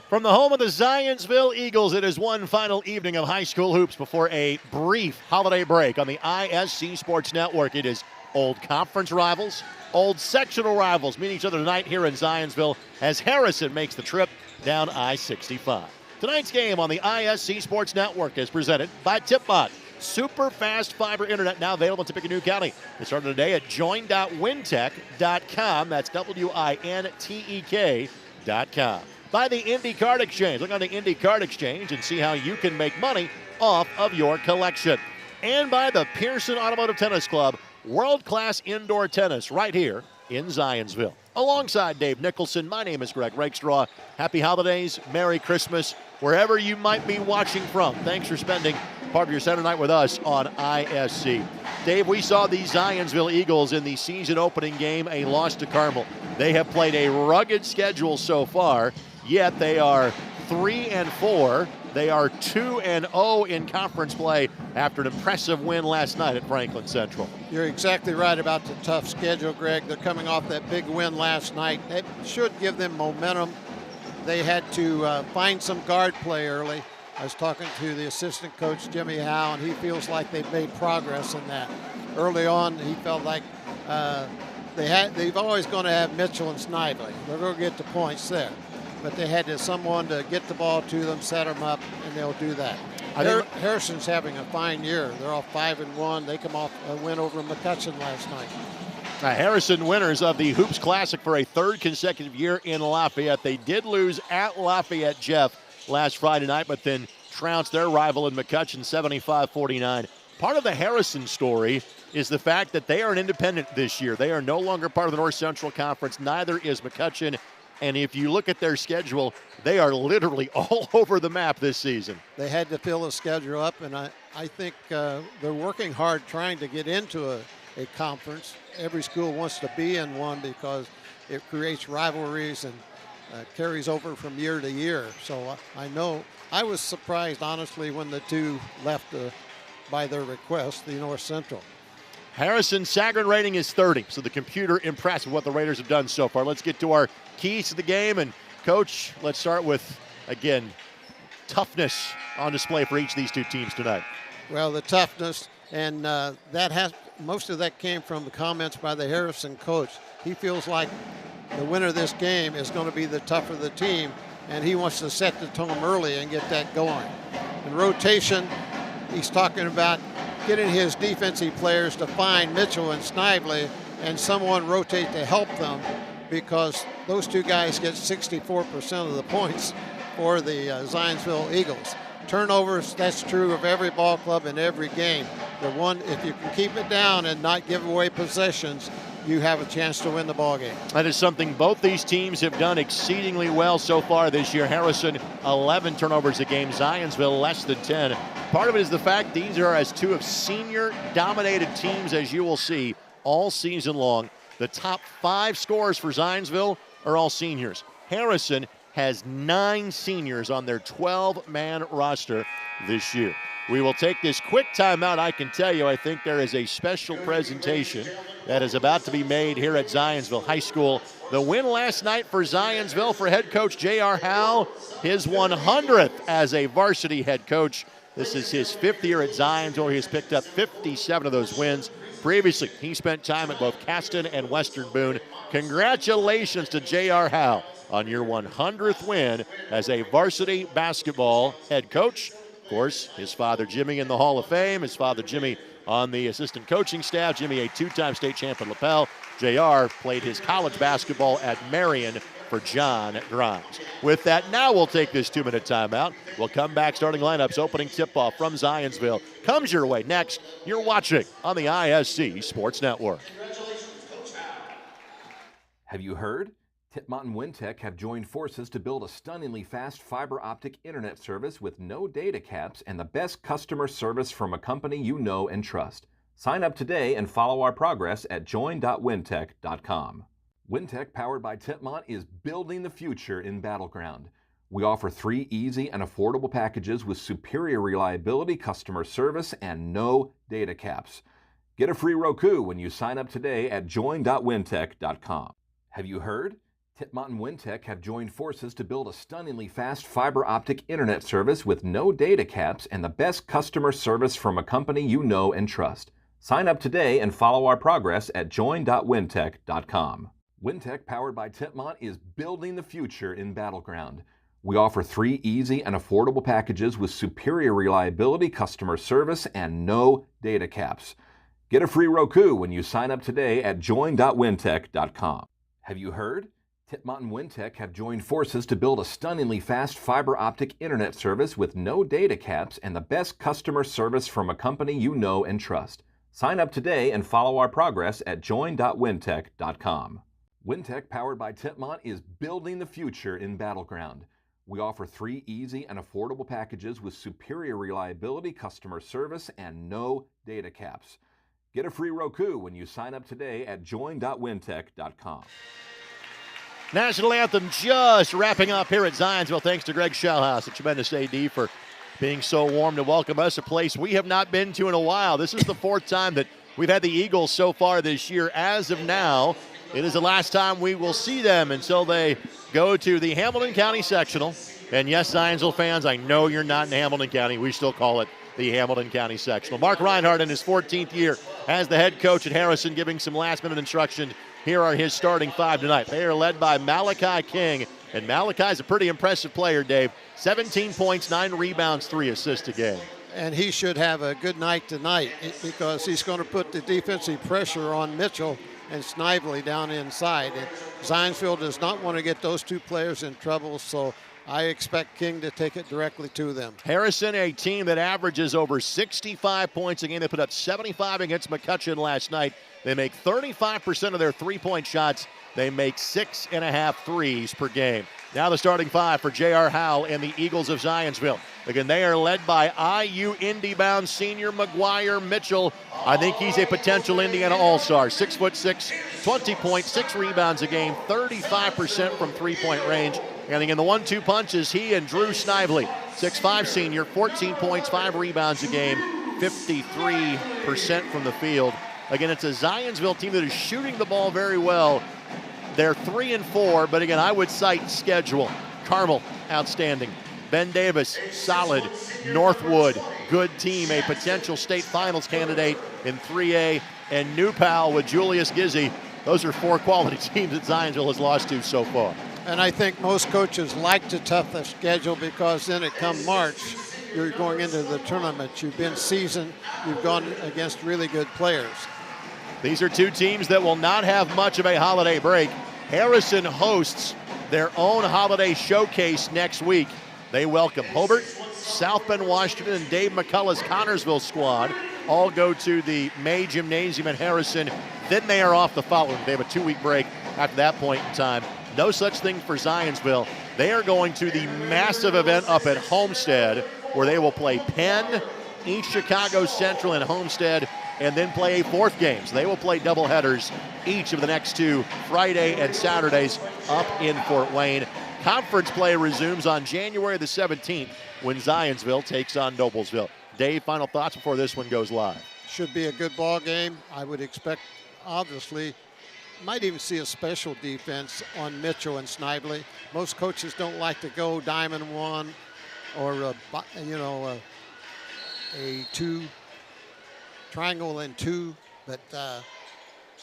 From the home of the Zionsville Eagles, it is one final evening of high school hoops before a brief holiday break on the ISC Sports Network. It is old conference rivals, old sectional rivals meet each other tonight here in Zionsville as Harrison makes the trip down I-65. Tonight's game on the ISC Sports Network is presented by Tipbot. Super fast fiber internet now available in Tippecanoe County. It started today at join.wintek.com. That's WINTEK.com. By the Indy Card Exchange. Look on the Indy Card Exchange and see how you can make money off of your collection. And by the Pearson Automotive Tennis Club, world-class indoor tennis right here in Zionsville. Alongside Dave Nicholson, my name is Greg Rakestraw. Happy holidays, Merry Christmas, wherever you might be watching from. Thanks for spending part of your Saturday night with us on ISC. Dave, we saw the Zionsville Eagles in the season opening game, a loss to Carmel. They have played a rugged schedule so far, yet they are 3-4. They are 2-0 in conference play after an impressive win last night at Franklin Central. You're exactly right about the tough schedule, Greg. They're coming off that big win last night. That should give them momentum. They had to find some guard play early. I was talking to the assistant coach, Jimmy Howe, and he feels like they've made progress in that. Early on, he felt like they've always going to have Mitchell and Snively. They're going to get the points there. But they had someone to get the ball to them, set them up, and they'll do that. Harrison's having a fine year. They're all 5-1. They come off a win over McCutcheon last night. Harrison winners of the Hoops Classic for a third consecutive year in Lafayette. They did lose at Lafayette Jeff last Friday night, but then trounced their rival in McCutcheon 75-49. Part of the Harrison story is the fact that they are an independent this year. They are no longer part of the North Central Conference. Neither is McCutcheon. And if you look at their schedule, they are literally all over the map this season. They had to fill the schedule up, and I think they're working hard trying to get into a conference. Every school wants to be in one because it creates rivalries and carries over from year to year. So I know I was surprised, honestly, when the two left by their request, the North Central. Harrison's Sagarin rating is 30, so the computer impressed with what the Raiders have done so far. Let's get to our keys to the game. And, Coach, let's start with, again, toughness on display for each of these two teams tonight. Well, the toughness, and most of that came from the comments by the Harrison coach. He feels like the winner of this game is going to be the tougher the team, and he wants to set the tone early and get that going. In rotation, he's talking about getting his defensive players to find Mitchell and Snively and someone rotate to help them, because those two guys get 64% of the points for the Zionsville Eagles. Turnovers, that's true of every ball club in every game. If you can keep it down and not give away possessions, you have a chance to win the ball game. That is something both these teams have done exceedingly well so far this year. Harrison, 11 turnovers a game. Zionsville, less than 10. Part of it is the fact these are as two of senior-dominated teams, as you will see, all season long. The top 5 scorers for Zionsville are all seniors. Harrison has 9 seniors on their 12-man roster this year. We will take this quick timeout. I can tell you, I think there is a special presentation that is about to be made here at Zionsville High School. The win last night for Zionsville for head coach J.R. Howe, his 100th as a varsity head coach. This is his 5th year at Zionsville. He has picked up 57 of those wins. Previously, he spent time at both Caston and Western Boone. Congratulations to J.R. Howe on your 100th win as a varsity basketball head coach. Of course, his father Jimmy in the Hall of Fame, his father Jimmy on the assistant coaching staff. Jimmy, a 2-time state champion lapel. JR played his college basketball at Marion for John Grimes. With that, now we'll take this 2-minute timeout. We'll come back, starting lineups, opening tip-off from Zionsville. Comes your way next. You're watching on the ISC Sports Network. Have you heard? Tipmont and WinTek have joined forces to build a stunningly fast fiber optic internet service with no data caps and the best customer service from a company you know and trust. Sign up today and follow our progress at join.wintek.com. WinTek, powered by Tipmont, is building the future in Battleground. We offer 3 easy and affordable packages with superior reliability, customer service, and no data caps. Get a free Roku when you sign up today at join.wintek.com. Have you heard? Titmont and Wintech have joined forces to build a stunningly fast fiber optic internet service with no data caps and the best customer service from a company you know and trust. Sign up today and follow our progress at join.wintech.com. Wintech, powered by Titmont, is building the future in Battleground. We offer 3 easy and affordable packages with superior reliability, customer service, and no data caps. Get a free Roku when you sign up today at join.wintech.com. Have you heard? Titmont and Wintech have joined forces to build a stunningly fast fiber optic internet service with no data caps and the best customer service from a company you know and trust. Sign up today and follow our progress at join.wintech.com. Wintech, powered by Titmont, is building the future in Battleground. We offer 3 easy and affordable packages with superior reliability, customer service, and no data caps. Get a free Roku when you sign up today at join.wintech.com. National anthem just wrapping up here at Zionsville. Thanks to Greg Shellhouse, a tremendous AD, for being so warm to welcome us, a place we have not been to in a while. This is the 4th time that we've had the Eagles so far this year. As of now, it is the last time we will see them until they go to the Hamilton County Sectional. And yes, Zionsville fans, I know you're not in Hamilton County. We still call it the Hamilton County Sectional. Mark Reinhardt in his 14th year as the head coach at Harrison, giving some last-minute instruction. Here are his starting 5 tonight. They are led by Malachi King, and Malachi's a pretty impressive player, Dave. 17 points, 9 rebounds, 3 assists a game. And he should have a good night tonight because he's going to put the defensive pressure on Mitchell and Snively down inside. And Zionsville does not want to get those 2 players in trouble, so I expect King to take it directly to them. Harrison, a team that averages over 65 points a game. They put up 75 against McCutcheon last night. They make 35% of their 3-point shots. They make 6.5 threes per game. Now the starting 5 for J.R. Howell and the Eagles of Zionsville. Again, they are led by IU Indy-bound senior McGuire Mitchell. I think he's a potential Indiana All-Star. 6'6", 20 points, 6 rebounds a game, 35% from 3-point range. And in the 1-2 punches, he and Drew Snively, 6'5" senior, 14 points, 5 rebounds a game, 53% from the field. Again, it's a Zionsville team that is shooting the ball very well. They're 3-4, but again, I would cite schedule. Carmel, outstanding. Ben Davis, solid. Northwood, good team, a potential state finals candidate in 3A. And New Pal with Julius Gizzi. Those are 4 quality teams that Zionsville has lost to so far. And I think most coaches like to tough the schedule because then it come March, you're going into the tournament. You've been seasoned. You've gone against really good players. These are 2 teams that will not have much of a holiday break. Harrison hosts their own holiday showcase next week. They welcome Hobart, South Bend, Washington, and Dave McCullough's Connorsville squad. All go to the May Gymnasium at Harrison. Then they are off the following. They have a 2-week break after that point in time. No such thing for Zionsville. They are going to the massive event up at Homestead, where they will play Penn, East Chicago Central, and Homestead, and then play a 4th game. So they will play doubleheaders each of the next 2 Friday and Saturdays up in Fort Wayne. Conference play resumes on January the 17th when Zionsville takes on Noblesville. Dave, final thoughts before this one goes live? Should be a good ball game. I would expect, obviously, might even see a special defense on Mitchell and Snively. Most coaches don't like to go diamond 1 or a 2 triangle and 2, but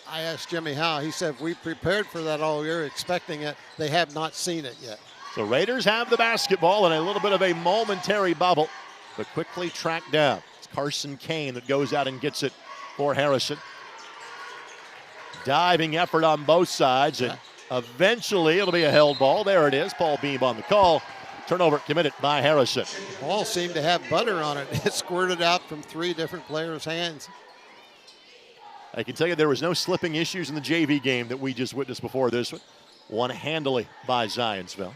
I asked Jimmy Howe. He said we prepared for that all year, expecting it. They have not seen it yet. The Raiders have the basketball in a little bit of a momentary bubble, but quickly tracked down. It's Carson Kane that goes out and gets it for Harrison. Diving effort on both sides, and eventually it'll be a held ball. There it is. Paul Beam on the call. Turnover committed by Harrison. The ball seemed to have butter on it. It squirted out from 3 different players' hands. I can tell you there was no slipping issues in the JV game that we just witnessed before this one. Won handily by Zionsville.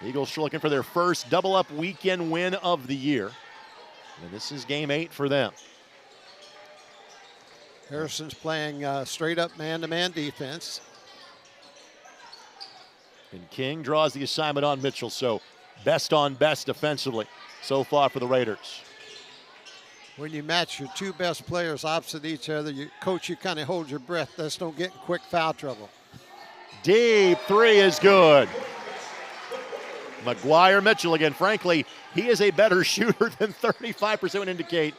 Eagles are looking for their first double-up weekend win of the year. And this is game 8 for them. Harrison's playing straight-up man-to-man defense. And King draws the assignment on Mitchell, so best on best defensively so far for the Raiders. When you match your 2 best players opposite each other, coach, you kind of hold your breath. Let's don't get in quick foul trouble. Deep three is good. McGuire Mitchell again. Frankly, he is a better shooter than 35% would indicate.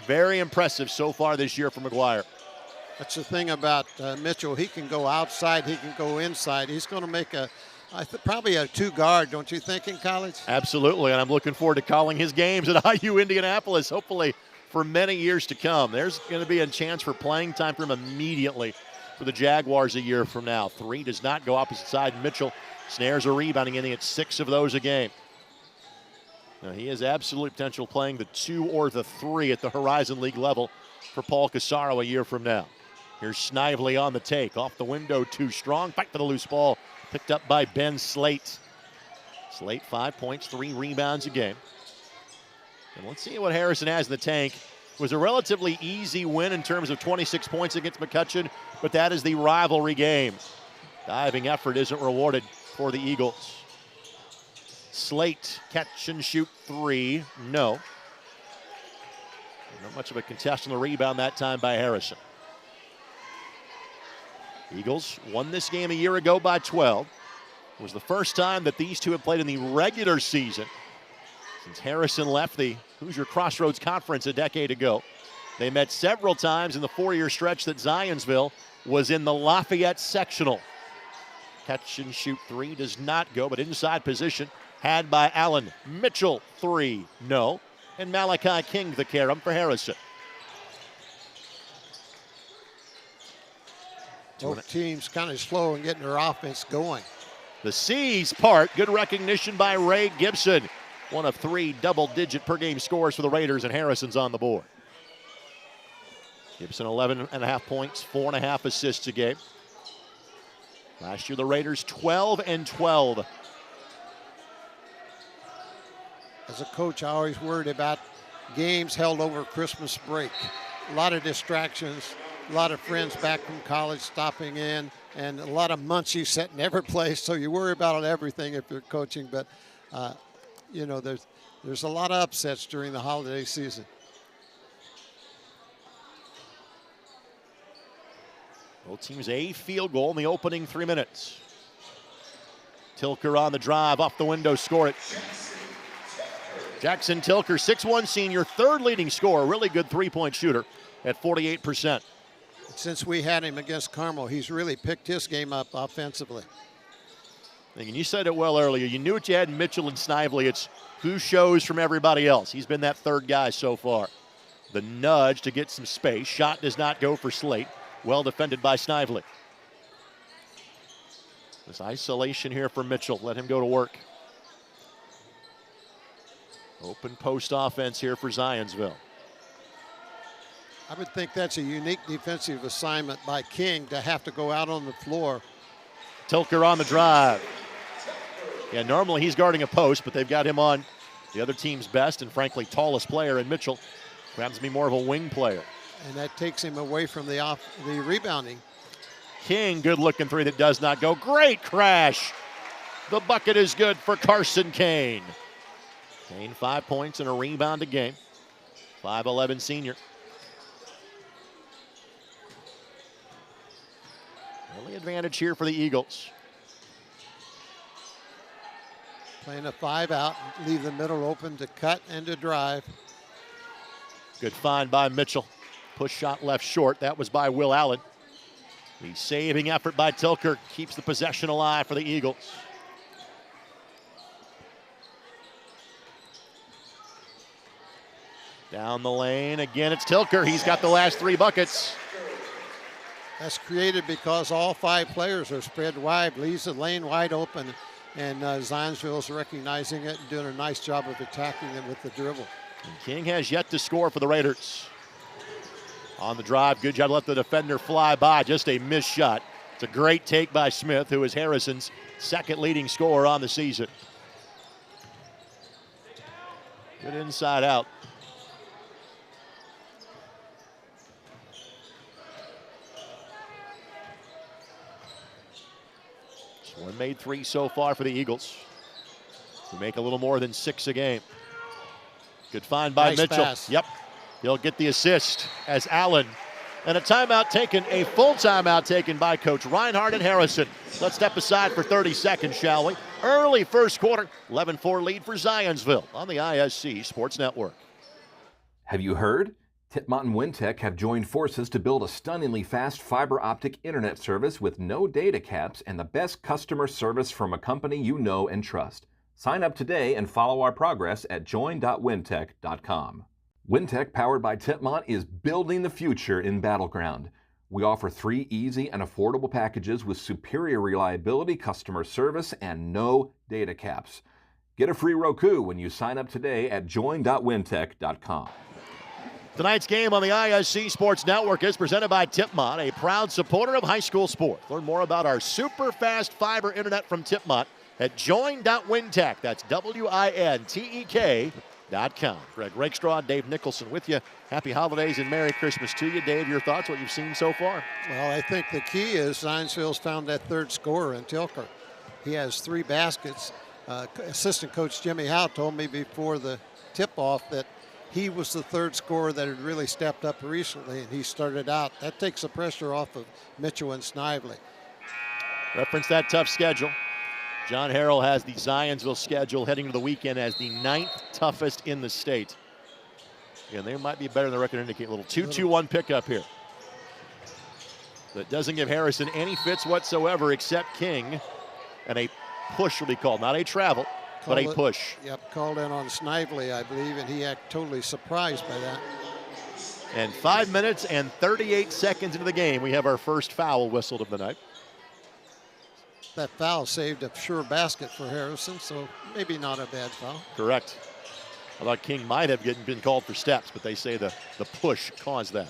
Very impressive so far this year for McGuire. That's the thing about Mitchell. He can go outside, he can go inside. He's going to make probably a two-guard, don't you think, in college? Absolutely, and I'm looking forward to calling his games at IU Indianapolis, hopefully for many years to come. There's going to be a chance for playing time for him immediately for the Jaguars a year from now. Three does not go opposite side. Mitchell snares a rebounding, getting at 6 of those a game. Now, he has absolute potential playing the 2 or the 3 at the Horizon League level for Paul Cassaro a year from now. Here's Snively on the take. Off the window, too strong. Fight for the loose ball. Picked up by Ben Slate. Slate 5 points, 3 rebounds a game. And let's see what Harrison has in the tank. It was a relatively easy win in terms of 26 points against McCutcheon, but that is the rivalry game. Diving effort isn't rewarded for the Eagles. Slate, catch and shoot 3, no. Not much of a contest on the rebound that time by Harrison. Eagles won this game a year ago by 12. It was the first time that these two have played in the regular season since Harrison left the Hoosier Crossroads Conference a decade ago. They met several times in the 4-year stretch that Zionsville was in the Lafayette sectional. Catch and shoot 3 does not go, but inside position had by Allen. Mitchell 3, no. And Malachi King the carom for Harrison. Both teams kind of slow in getting their offense going. The C's part. Good recognition by Ray Gibson. One of 3 double-digit per-game scores for the Raiders, and Harrison's on the board. Gibson 11.5 points, 4.5 assists a game. Last year, the Raiders 12-12. As a coach, I always worried about games held over Christmas break. A lot of distractions, a lot of friends back from college stopping in, and a lot of munchies set in every place. So you worry about everything if you're coaching. But you know, there's a lot of upsets during the holiday season. Both teams a field goal in the opening 3 minutes. Tilker on the drive, off the window, score it. Jackson Tilker, 6'1" senior, 3rd leading scorer, really good 3-point shooter at 48%. Since we had him against Carmel, he's really picked his game up offensively. And you said it well earlier. You knew what you had in Mitchell and Snively. It's who shows from everybody else. He's been that 3rd guy so far. The nudge to get some space. Shot does not go for Slate. Well defended by Snively. This isolation here for Mitchell. Let him go to work. Open post offense here for Zionsville. I would think that's a unique defensive assignment by King to have to go out on the floor. Tilker on the drive. Yeah, normally he's guarding a post, but they've got him on the other team's best and frankly tallest player in Mitchell, who happens to be more of a wing player. And that takes him away from the rebounding. King, good looking 3 that does not go. Great crash. The bucket is good for Carson Kane. Kane 5 points and a rebound a game. 5'11" senior. Early advantage here for the Eagles. Playing a 5 out, leave the middle open to cut and to drive. Good find by Mitchell. Push shot left short. That was by Will Allen. The saving effort by Tilker keeps the possession alive for the Eagles. Down the lane, again it's Tilker. He's got the last 3 buckets. That's created because all 5 players are spread wide, leaves the lane wide open, and Zionsville's recognizing it and doing a nice job of attacking it with the dribble. And King has yet to score for the Raiders. On the drive, good job to let the defender fly by, just a missed shot. It's a great take by Smith, who is Harrison's 2nd leading scorer on the season. Good inside out. One made 3 so far for the Eagles, who make a little more than 6 a game. Good find by Nice Mitchell. pass. Yep, he'll get the assist as Allen And a timeout taken, a full timeout taken by Coach Reinhardt and Harrison. Let's step aside for 30 seconds, shall we? Early first quarter, 11-4 lead for Zionsville on the ISC Sports Network. Have you heard? Titmont and Wintech have joined forces to build a stunningly fast fiber optic internet service with no data caps and the best customer service from a company you know and trust. Sign up today and follow our progress at join.wintech.com. Wintech, powered by Titmont, is building the future in Battleground. We offer 3 easy and affordable packages with superior reliability, customer service, and no data caps. Get a free Roku when you sign up today at join.wintech.com. Tonight's game on the ISC Sports Network is presented by Titmont, a proud supporter of high school sports. Learn more about our super fast fiber internet from Titmont at join.wintech. That's WINTEK.com. Greg Rakestraw, Dave Nicholson with you. Happy holidays and Merry Christmas to you. Dave, your thoughts, what you've seen so far? Well, I think the key is Zionsville's found that third scorer in Tilker. He has 3 baskets. Assistant coach Jimmy Howe told me before the tip-off that he was the third scorer that had really stepped up recently, and he started out. That takes the pressure off of Mitchell and Snively. Reference that tough schedule. John Harrell has the Zionsville schedule heading to the weekend as the 9th toughest in the state. Again, they might be better than the record indicate. A little 2-2-1 pickup here. That doesn't give Harrison any fits whatsoever except King. And a push will be called. Not a travel, but a push. Yep, called in on Snively, I believe, and he acted totally surprised by that. And 5 minutes and 38 seconds into the game, we have our first foul whistled of the night. That foul saved a sure basket for Harrison, so maybe not a bad foul. Correct. I thought King might have been called for steps, but they say the push caused that.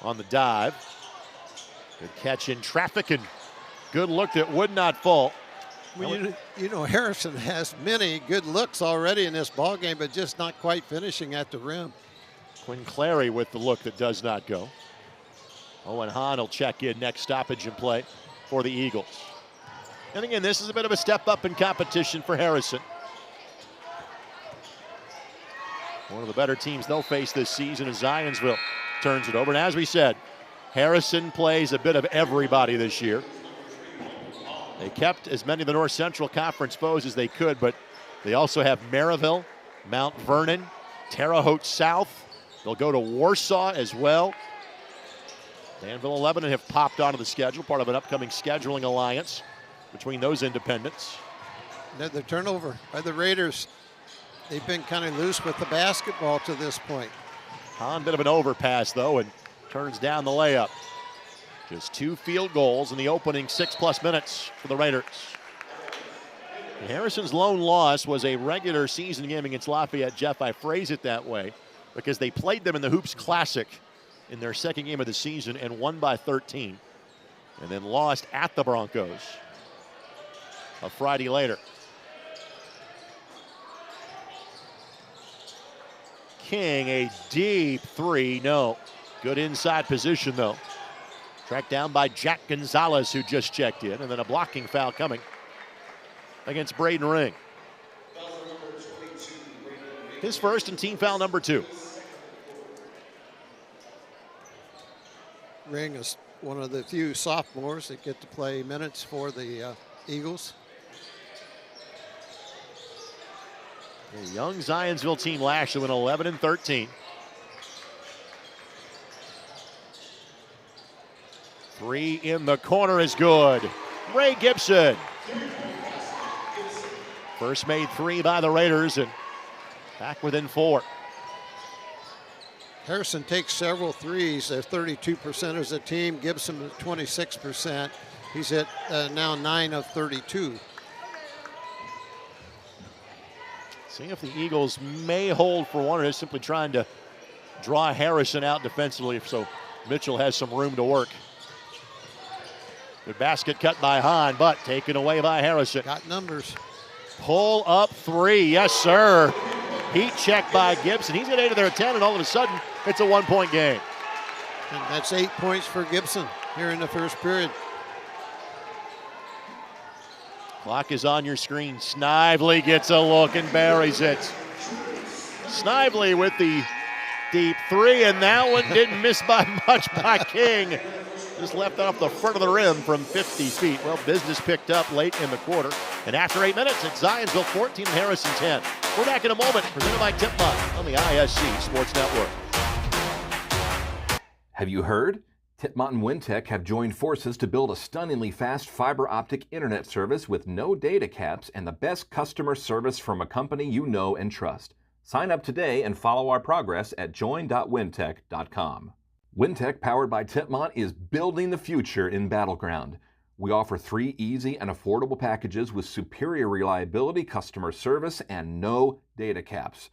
On the dive. Good catch in traffic and good look that would not fall. Well, you know, Harrison has many good looks already in this ballgame, but just not quite finishing at the rim. Quinn Clary with the look that does not go. Owen Hahn will check in next stoppage and play for the Eagles. And again, this is a bit of a step up in competition for Harrison. One of the better teams they'll face this season is Zionsville. Turns it over, and as we said, Harrison plays a bit of everybody this year. They kept as many of the North Central Conference foes as they could, but they also have Maryville, Mount Vernon, Terre Haute South. They'll go to Warsaw as well. Danville 11 have popped onto the schedule, part of an upcoming scheduling alliance between those independents. The turnover by the Raiders. They've been kind of loose with the basketball to this point. Hahn, bit of an overpass, though, and turns down the layup. Just 2 field goals in the opening 6+ minutes for the Raiders. And Harrison's lone loss was a regular season game against Lafayette. Jeff, I phrase it that way because they played them in the Hoops Classic in their second game of the season and won by 13. And then lost at the Broncos a Friday later. King, a deep 3, no. Good inside position, though. Tracked down by Jack Gonzalez, who just checked in, and then a blocking foul coming against Braden Ring. His first and team foul number 2. Ring is one of the few sophomores that get to play minutes for the Eagles. The young Zionsville team last year went 11-13. 3 in the corner is good. Ray Gibson. First made 3 by the Raiders and back within 4. Harrison takes several threes. They're 32% as a team. Gibson at 26%. He's at now 9 of 32. See if the Eagles may hold for one, or is simply trying to draw Harrison out defensively so Mitchell has some room to work. Good basket cut by Hahn, but taken away by Harrison. Got numbers. Pull up 3, yes sir. Heat check by Gibson. He's got 8 of their 10, and all of a sudden, it's a 1-point game. And that's 8 points for Gibson here in the first period. Clock is on your screen. Snively gets a look and buries it. Snively with the deep three, and that one didn't miss by much by King. Just left off the front of the rim from 50 feet. Well, business picked up late in the quarter. And after 8 minutes, it's Zionsville 14 and Harrison 10. We're back in a moment, presented by Tip-Mont on the ISC Sports Network. Have you heard? Tip-Mont and Wintech have joined forces to build a stunningly fast fiber optic internet service with no data caps and the best customer service from a company you know and trust. Sign up today and follow our progress at join.wintech.com. Wintech, powered by Tip-Mont, is building the future in Battleground. We offer 3 easy and affordable packages with superior reliability, customer service, and no data caps.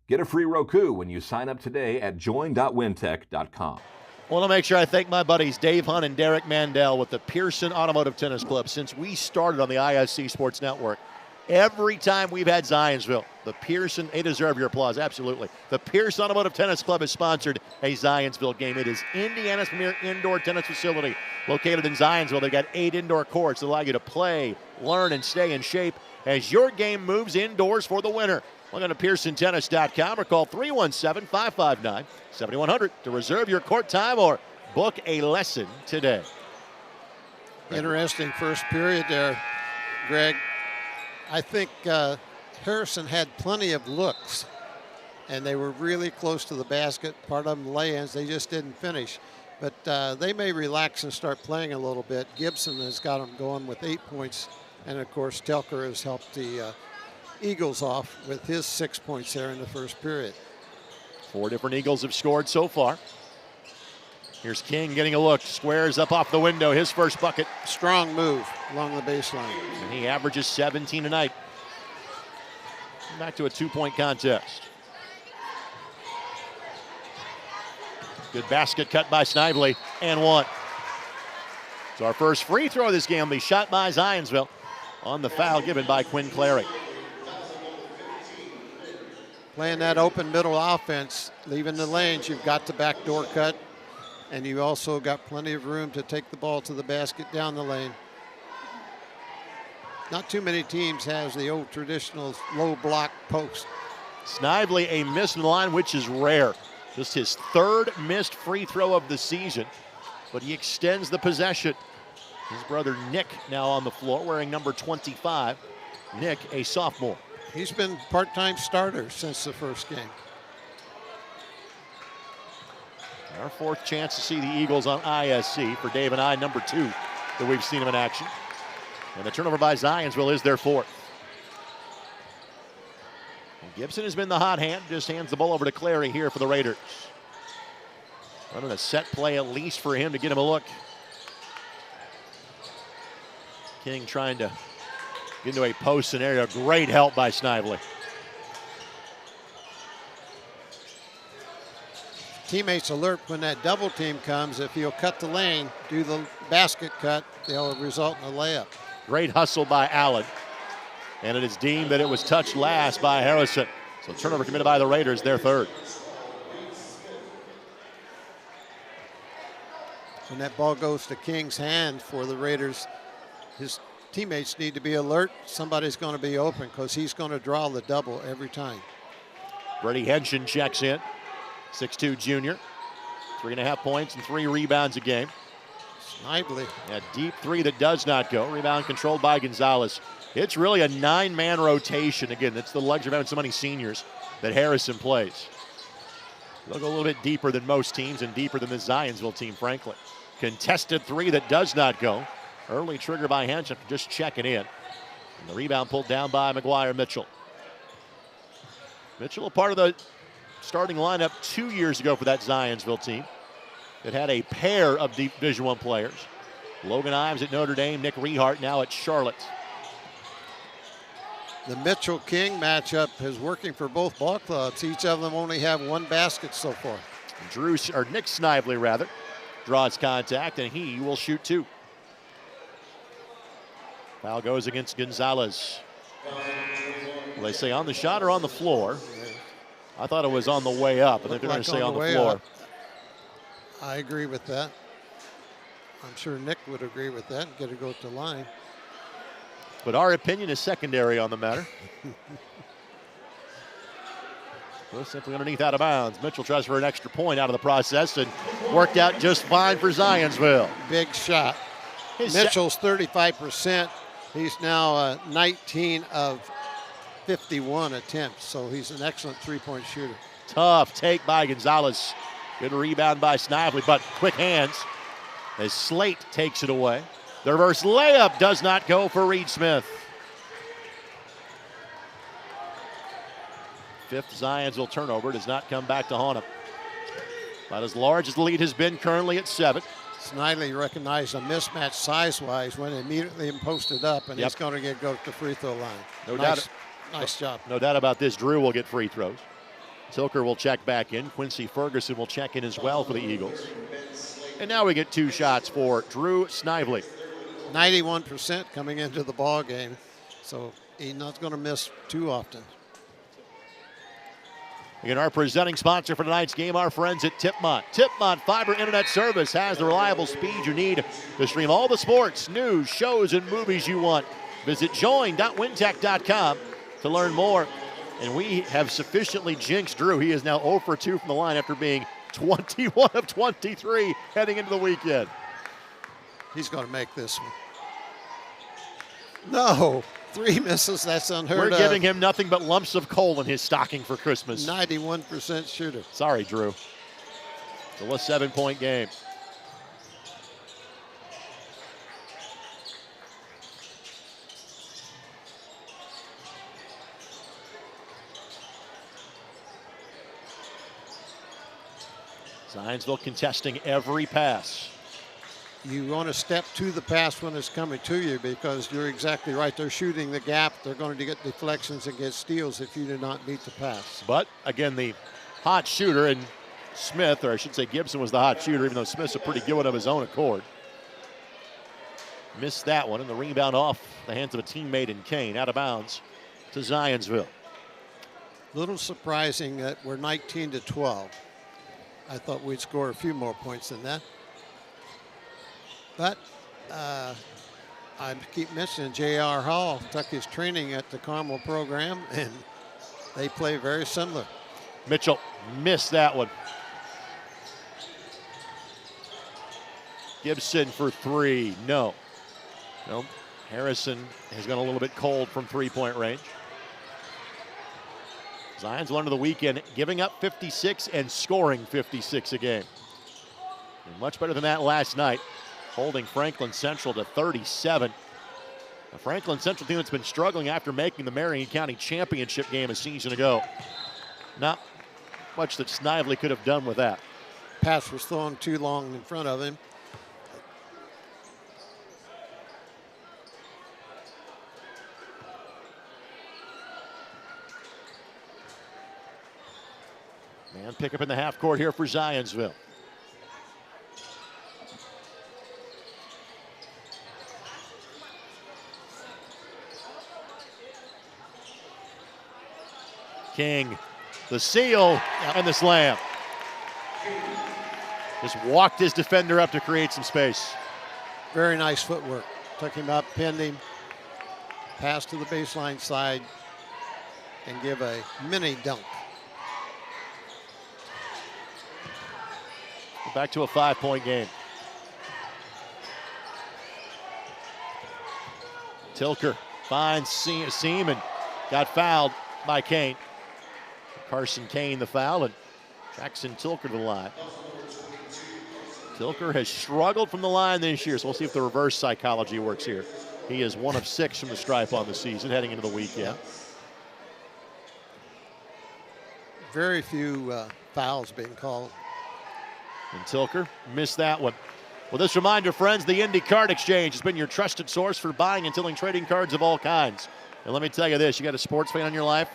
Get a free Roku when you sign up today at join.wintech.com. I want to make sure I thank my buddies Dave Hunt and Derek Mandel with the Pearson Automotive Tennis Club. Since we started on the ISC Sports Network, every time we've had Zionsville, the Pearson, they deserve your applause, absolutely. The Pearson Automotive Tennis Club has sponsored a Zionsville game. It is Indiana's premier indoor tennis facility located in Zionsville. They've got 8 indoor courts that allow you to play, learn, and stay in shape as your game moves indoors for the winter. Log on to PearsonTennis.com or call 317-559-7100 to reserve your court time or book a lesson today. Interesting first period there, Greg. I think Harrison had plenty of looks, and they were really close to the basket. Part of them lay-ins, they just didn't finish. But they may relax and start playing a little bit. Gibson has got them going with 8 points, and of course Telker has helped the Eagles off with his 6 points there in the first period. 4 different Eagles have scored so far. Here's King getting a look, squares up off the window, his first bucket. Strong move along the baseline. And he averages 17 tonight. Back to a 2-point contest. Good basket cut by Snively, and 1. So our first free throw of this game will be shot by Zionsville on the foul given by Quinn Clary. Playing that open middle offense, leaving the lanes, you've got the backdoor cut, and you also got plenty of room to take the ball to the basket down the lane. Not too many teams has the old traditional low block post. Snively a miss in the line, which is rare. Just his 3rd missed free throw of the season, but he extends the possession. His brother Nick now on the floor wearing number 25. Nick, a sophomore. He's been part-time starter since the first game. Our 4th chance to see the Eagles on ISC for Dave and I, number 2 that we've seen him in action. And the turnover by Zionsville is their 4th. And Gibson has been the hot hand, just hands the ball over to Clary here for the Raiders. Running a set play at least for him to get him a look. King trying to get into a post scenario. Great help by Snively. Teammates alert when that double team comes. If you'll cut the lane, do the basket cut, they'll result in a layup. Great hustle by Allen. And it is deemed that it was touched last by Harrison. So turnover committed by the Raiders, their 3rd. When that ball goes to King's hand for the Raiders, his teammates need to be alert. Somebody's going to be open because he's going to draw the double every time. Brady Henshin checks in. 6'2 junior. 3.5 points and 3 rebounds a game. Snively. A deep 3 that does not go. Rebound controlled by Gonzalez. It's really a 9-man rotation. Again, that's the luxury of having so many seniors that Harrison plays. They'll go a little bit deeper than most teams and deeper than this Zionsville team, frankly. Contested 3 that does not go. Early trigger by Henshin, just checking in. And the rebound pulled down by McGuire Mitchell. Mitchell, a part of the starting lineup 2 years ago for that Zionsville team. It had a pair of Division I players. Logan Ives at Notre Dame, Nick Rehart now at Charlotte. The Mitchell-King matchup is working for both ball clubs. Each of them only have 1 basket so far. Nick Snively, draws contact, and he will shoot 2. Foul goes against Gonzalez. Well, they say on the shot or on the floor? I thought it was on the way up, but they're going to say on the floor. Up. I agree with that. I'm sure Nick would agree with that and get it go to the line. But our opinion is secondary on the matter. Well, simply underneath out of bounds. Mitchell tries for an extra point out of the process and worked out just fine for Zionsville. Big shot. Mitchell's 35%. He's now 19 of 51 attempts, so he's an excellent three-point shooter. Tough take by Gonzalez. Good rebound by Snively, but quick hands as Slate takes it away. The reverse layup does not go for Reed Smith. Fifth Zionsville turnover does not come back to haunt him. About as large as the lead has been currently at 7. Snively recognized a mismatch size-wise when immediately posted up, and he's going to go to the free throw line. Nice job. No doubt about this. Drew will get free throws. Tilker will check back in. Quincy Ferguson will check in as well for the Eagles. And now we get 2 shots for Drew Snively. 91% coming into the ball game, so he's not going to miss too often. Again, our presenting sponsor for tonight's game, our friends at Tipmont. Tipmont Fiber Internet Service has the reliable speed you need to stream all the sports, news, shows, and movies you want. Visit join.wintech.com to learn more. And we have sufficiently jinxed Drew. He is now 0 for 2 from the line after being 21 of 23 heading into the weekend. He's going to make this one. No. 3 misses, that's unheard of. We're giving him nothing but lumps of coal in his stocking for Christmas. 91% shooter. Sorry, Drew. Still a 7-point game. Zionsville contesting every pass. You want to step to the pass when it's coming to you, because you're exactly right. They're shooting the gap. They're going to get deflections and get steals if you do not meet the pass. But, again, the hot shooter, and Smith, or I should say Gibson was the hot shooter, even though Smith's a pretty good one of his own accord. Missed that one, and the rebound off the hands of a teammate in Kane, out of bounds to Zionsville. Little surprising that we're 19-12. I thought we'd score a few more points than that. But I keep mentioning J.R. Hall took his training at the Carmel program, and they play very similar. Mitchell missed that one. Gibson for 3, no. Nope. Harrison has gone a little bit cold from 3-point range. Zions learned of the weekend, giving up 56 and scoring 56 a game. And much better than that last night, holding Franklin Central to 37. A Franklin Central team that's been struggling after making the Marion County Championship game a season ago. Not much that Snively could have done with that. Pass was thrown too long in front of him. Man pick up in the half court here for Zionsville. King, the seal, and the slam. Just walked his defender up to create some space. Very nice footwork. Took him up, pinned him, pass to the baseline side, and give a mini dunk. Back to a 5-point game. Tilker finds Seam and got fouled by Kane. Carson Kane the foul, and Jackson Tilker to the line. Tilker has struggled from the line this year, so we'll see if the reverse psychology works here. He is 1 of 6 from the stripe on the season heading into the weekend. Very few fouls being called. And Tilker missed that one. Well, this reminder, friends, the Indy Card Exchange has been your trusted source for buying and selling trading cards of all kinds. And let me tell you this, you got a sports fan in your life?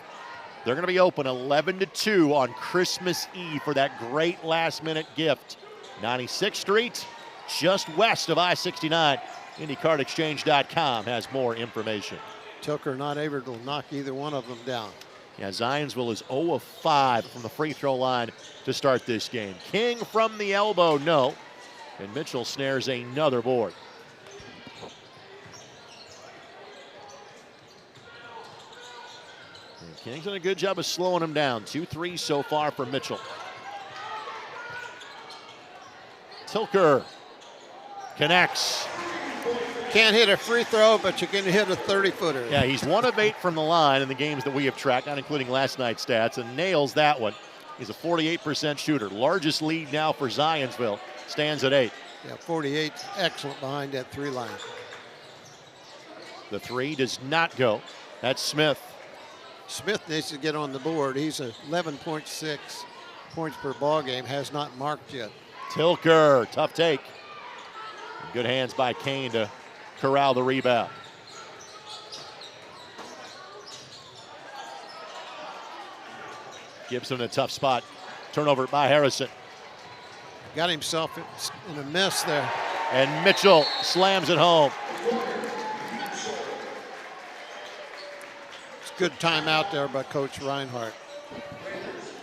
They're going to be open 11 to 2 on Christmas Eve for that great last-minute gift. 96th Street, just west of I-69. IndyCardExchange.com has more information. Tilker not able to knock either one of them down. Yeah, Zionsville is 0 of 5 from the free throw line to start this game. King from the elbow, no. And Mitchell snares another board. King's done a good job of slowing him down. 2-3 so far for Mitchell. Tilker connects. Can't hit a free throw, but you can hit a 30-footer. Yeah, he's 1 of 8 from the line in the games that we have tracked, not including last night's stats, and nails that one. He's a 48% shooter. Largest lead now for Zionsville. Stands at 8. Yeah, 48, excellent behind that 3 line. The 3 does not go. That's Smith. Smith needs to get on the board. He's 11.6 points per ball game, has not marked yet. Tilker, tough take. Good hands by Kane to corral the rebound. Gibson in a tough spot. Turnover by Harrison. Got himself in a mess there. And Mitchell slams it home. It's a good timeout there by Coach Reinhardt.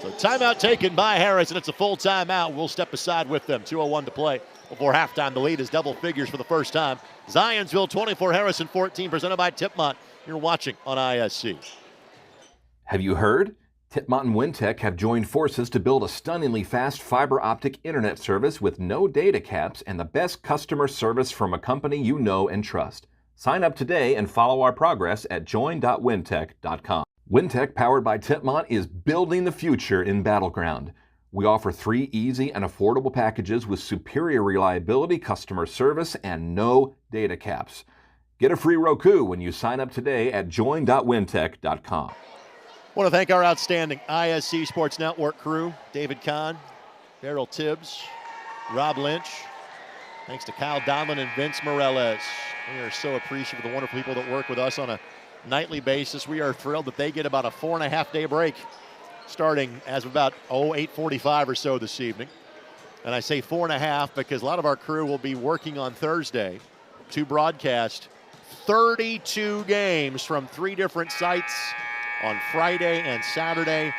So timeout taken by Harrison. It's a full timeout. We'll step aside with them. 2:01 to play before halftime. The lead is double figures for the first time. Zionsville 24, Harrison 14, presented by Tipmont. You're watching on ISC. Have you heard? Tipmont and Wintech have joined forces to build a stunningly fast fiber optic internet service with no data caps and the best customer service from a company you know and trust. Sign up today and follow our progress at join.wintech.com. Wintech, powered by Tipmont, is building the future in Battleground. We offer 3 easy and affordable packages with superior reliability, customer service, and no data caps. Get a free Roku when you sign up today at join.wintech.com. I want to thank our outstanding ISC Sports Network crew, David Kahn, Beryl Tibbs, Rob Lynch. Thanks to Kyle Donlin and Vince Morales. We are so appreciative of the wonderful people that work with us on a nightly basis. We are thrilled that they get about a 4.5-day break starting as of about 8:45 or so this evening. And I say 4.5 because a lot of our crew will be working on Thursday to broadcast 32 games from 3 different sites on Friday and Saturday.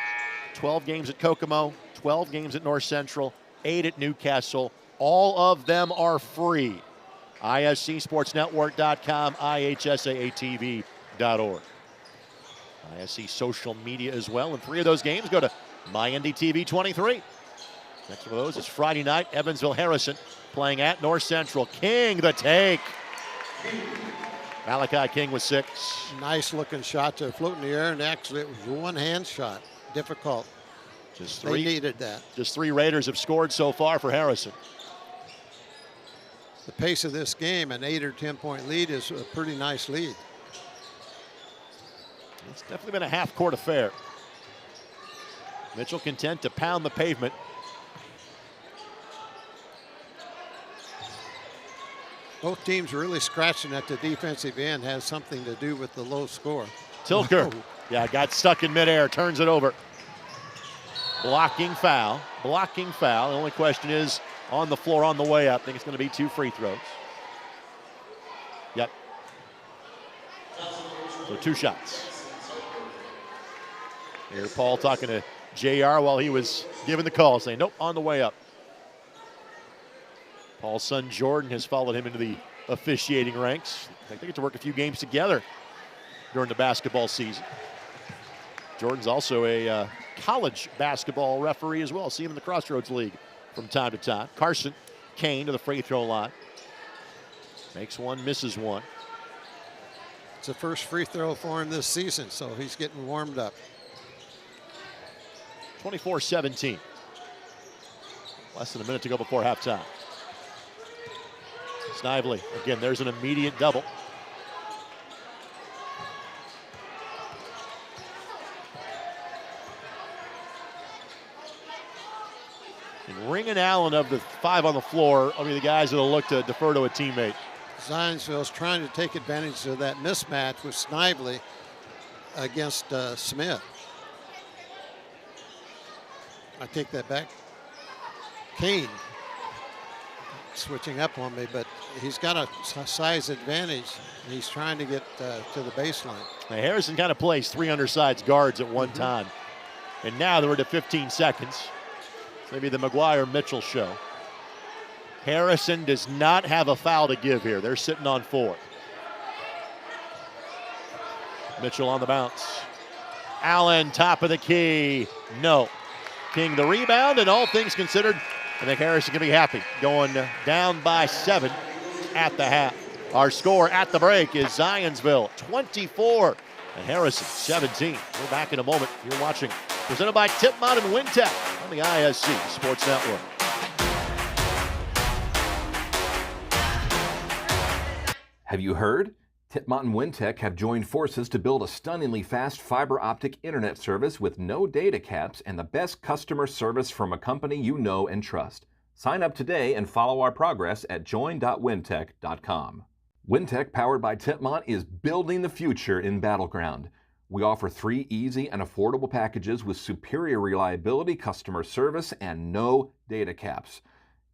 12 games at Kokomo, 12 games at North Central, 8 at Newcastle. All of them are free. ISCSportsNetwork.com, IHSAATV.org. ISC social media as well. And 3 of those games go to MyNDTV 23. Next one of those is Friday night, Evansville Harrison playing at North Central. King the take. Malachi King with 6. Nice looking shot to float in the air, and actually it was a one-hand shot. Difficult. Just They needed that. Just 3 Raiders have scored so far for Harrison. The pace of this game, an 8 or 10-point lead is a pretty nice lead. It's definitely been a half-court affair. Mitchell content to pound the pavement. Both teams really scratching at the defensive end. Has something to do with the low score. Tilker, yeah, got stuck in midair, turns it over. Blocking foul. The only question is on the floor on the way up. I think it's going to be 2 free throws. Yep. So 2 shots. Here Paul talking to JR while he was giving the call, saying, nope, on the way up. Paul's son Jordan has followed him into the officiating ranks. I think they get to work a few games together during the basketball season. Jordan's also a college basketball referee as well. See him in the Crossroads League from time to time. Carson Kane to the free throw line. Makes 1, misses 1. It's the first free throw for him this season, so he's getting warmed up. 24-17. Less than a minute to go before halftime. Snively, again, there's an immediate double. And Ring and Allen of the 5 on the floor will be the guys that'll look to defer to a teammate. Zionsville's trying to take advantage of that mismatch with Snively against Smith. I take that back. Kane switching up on me, but he's got a size advantage. He's trying to get to the baseline. Now Harrison kind of plays 3 undersized guards at one time. And now they're to 15 seconds. Maybe the McGuire-Mitchell show. Harrison does not have a foul to give here. They're sitting on 4. Mitchell on the bounce. Allen, top of the key. No. King the rebound, and all things considered, I think Harrison can be happy. Going down by 7 at the half. Our score at the break is Zionsville 24 and Harrison 17. We're back in a moment. You're watching, presented by Tipmont and Wintech on the IHSAA Sports Network. Have you heard? Tipmont and Wintech have joined forces to build a stunningly fast fiber optic internet service with no data caps and the best customer service from a company you know and trust. Sign up today and follow our progress at join.wintech.com. Wintech, powered by Tipmont, is building the future in Battleground. We offer 3 easy and affordable packages with superior reliability, customer service, and no data caps.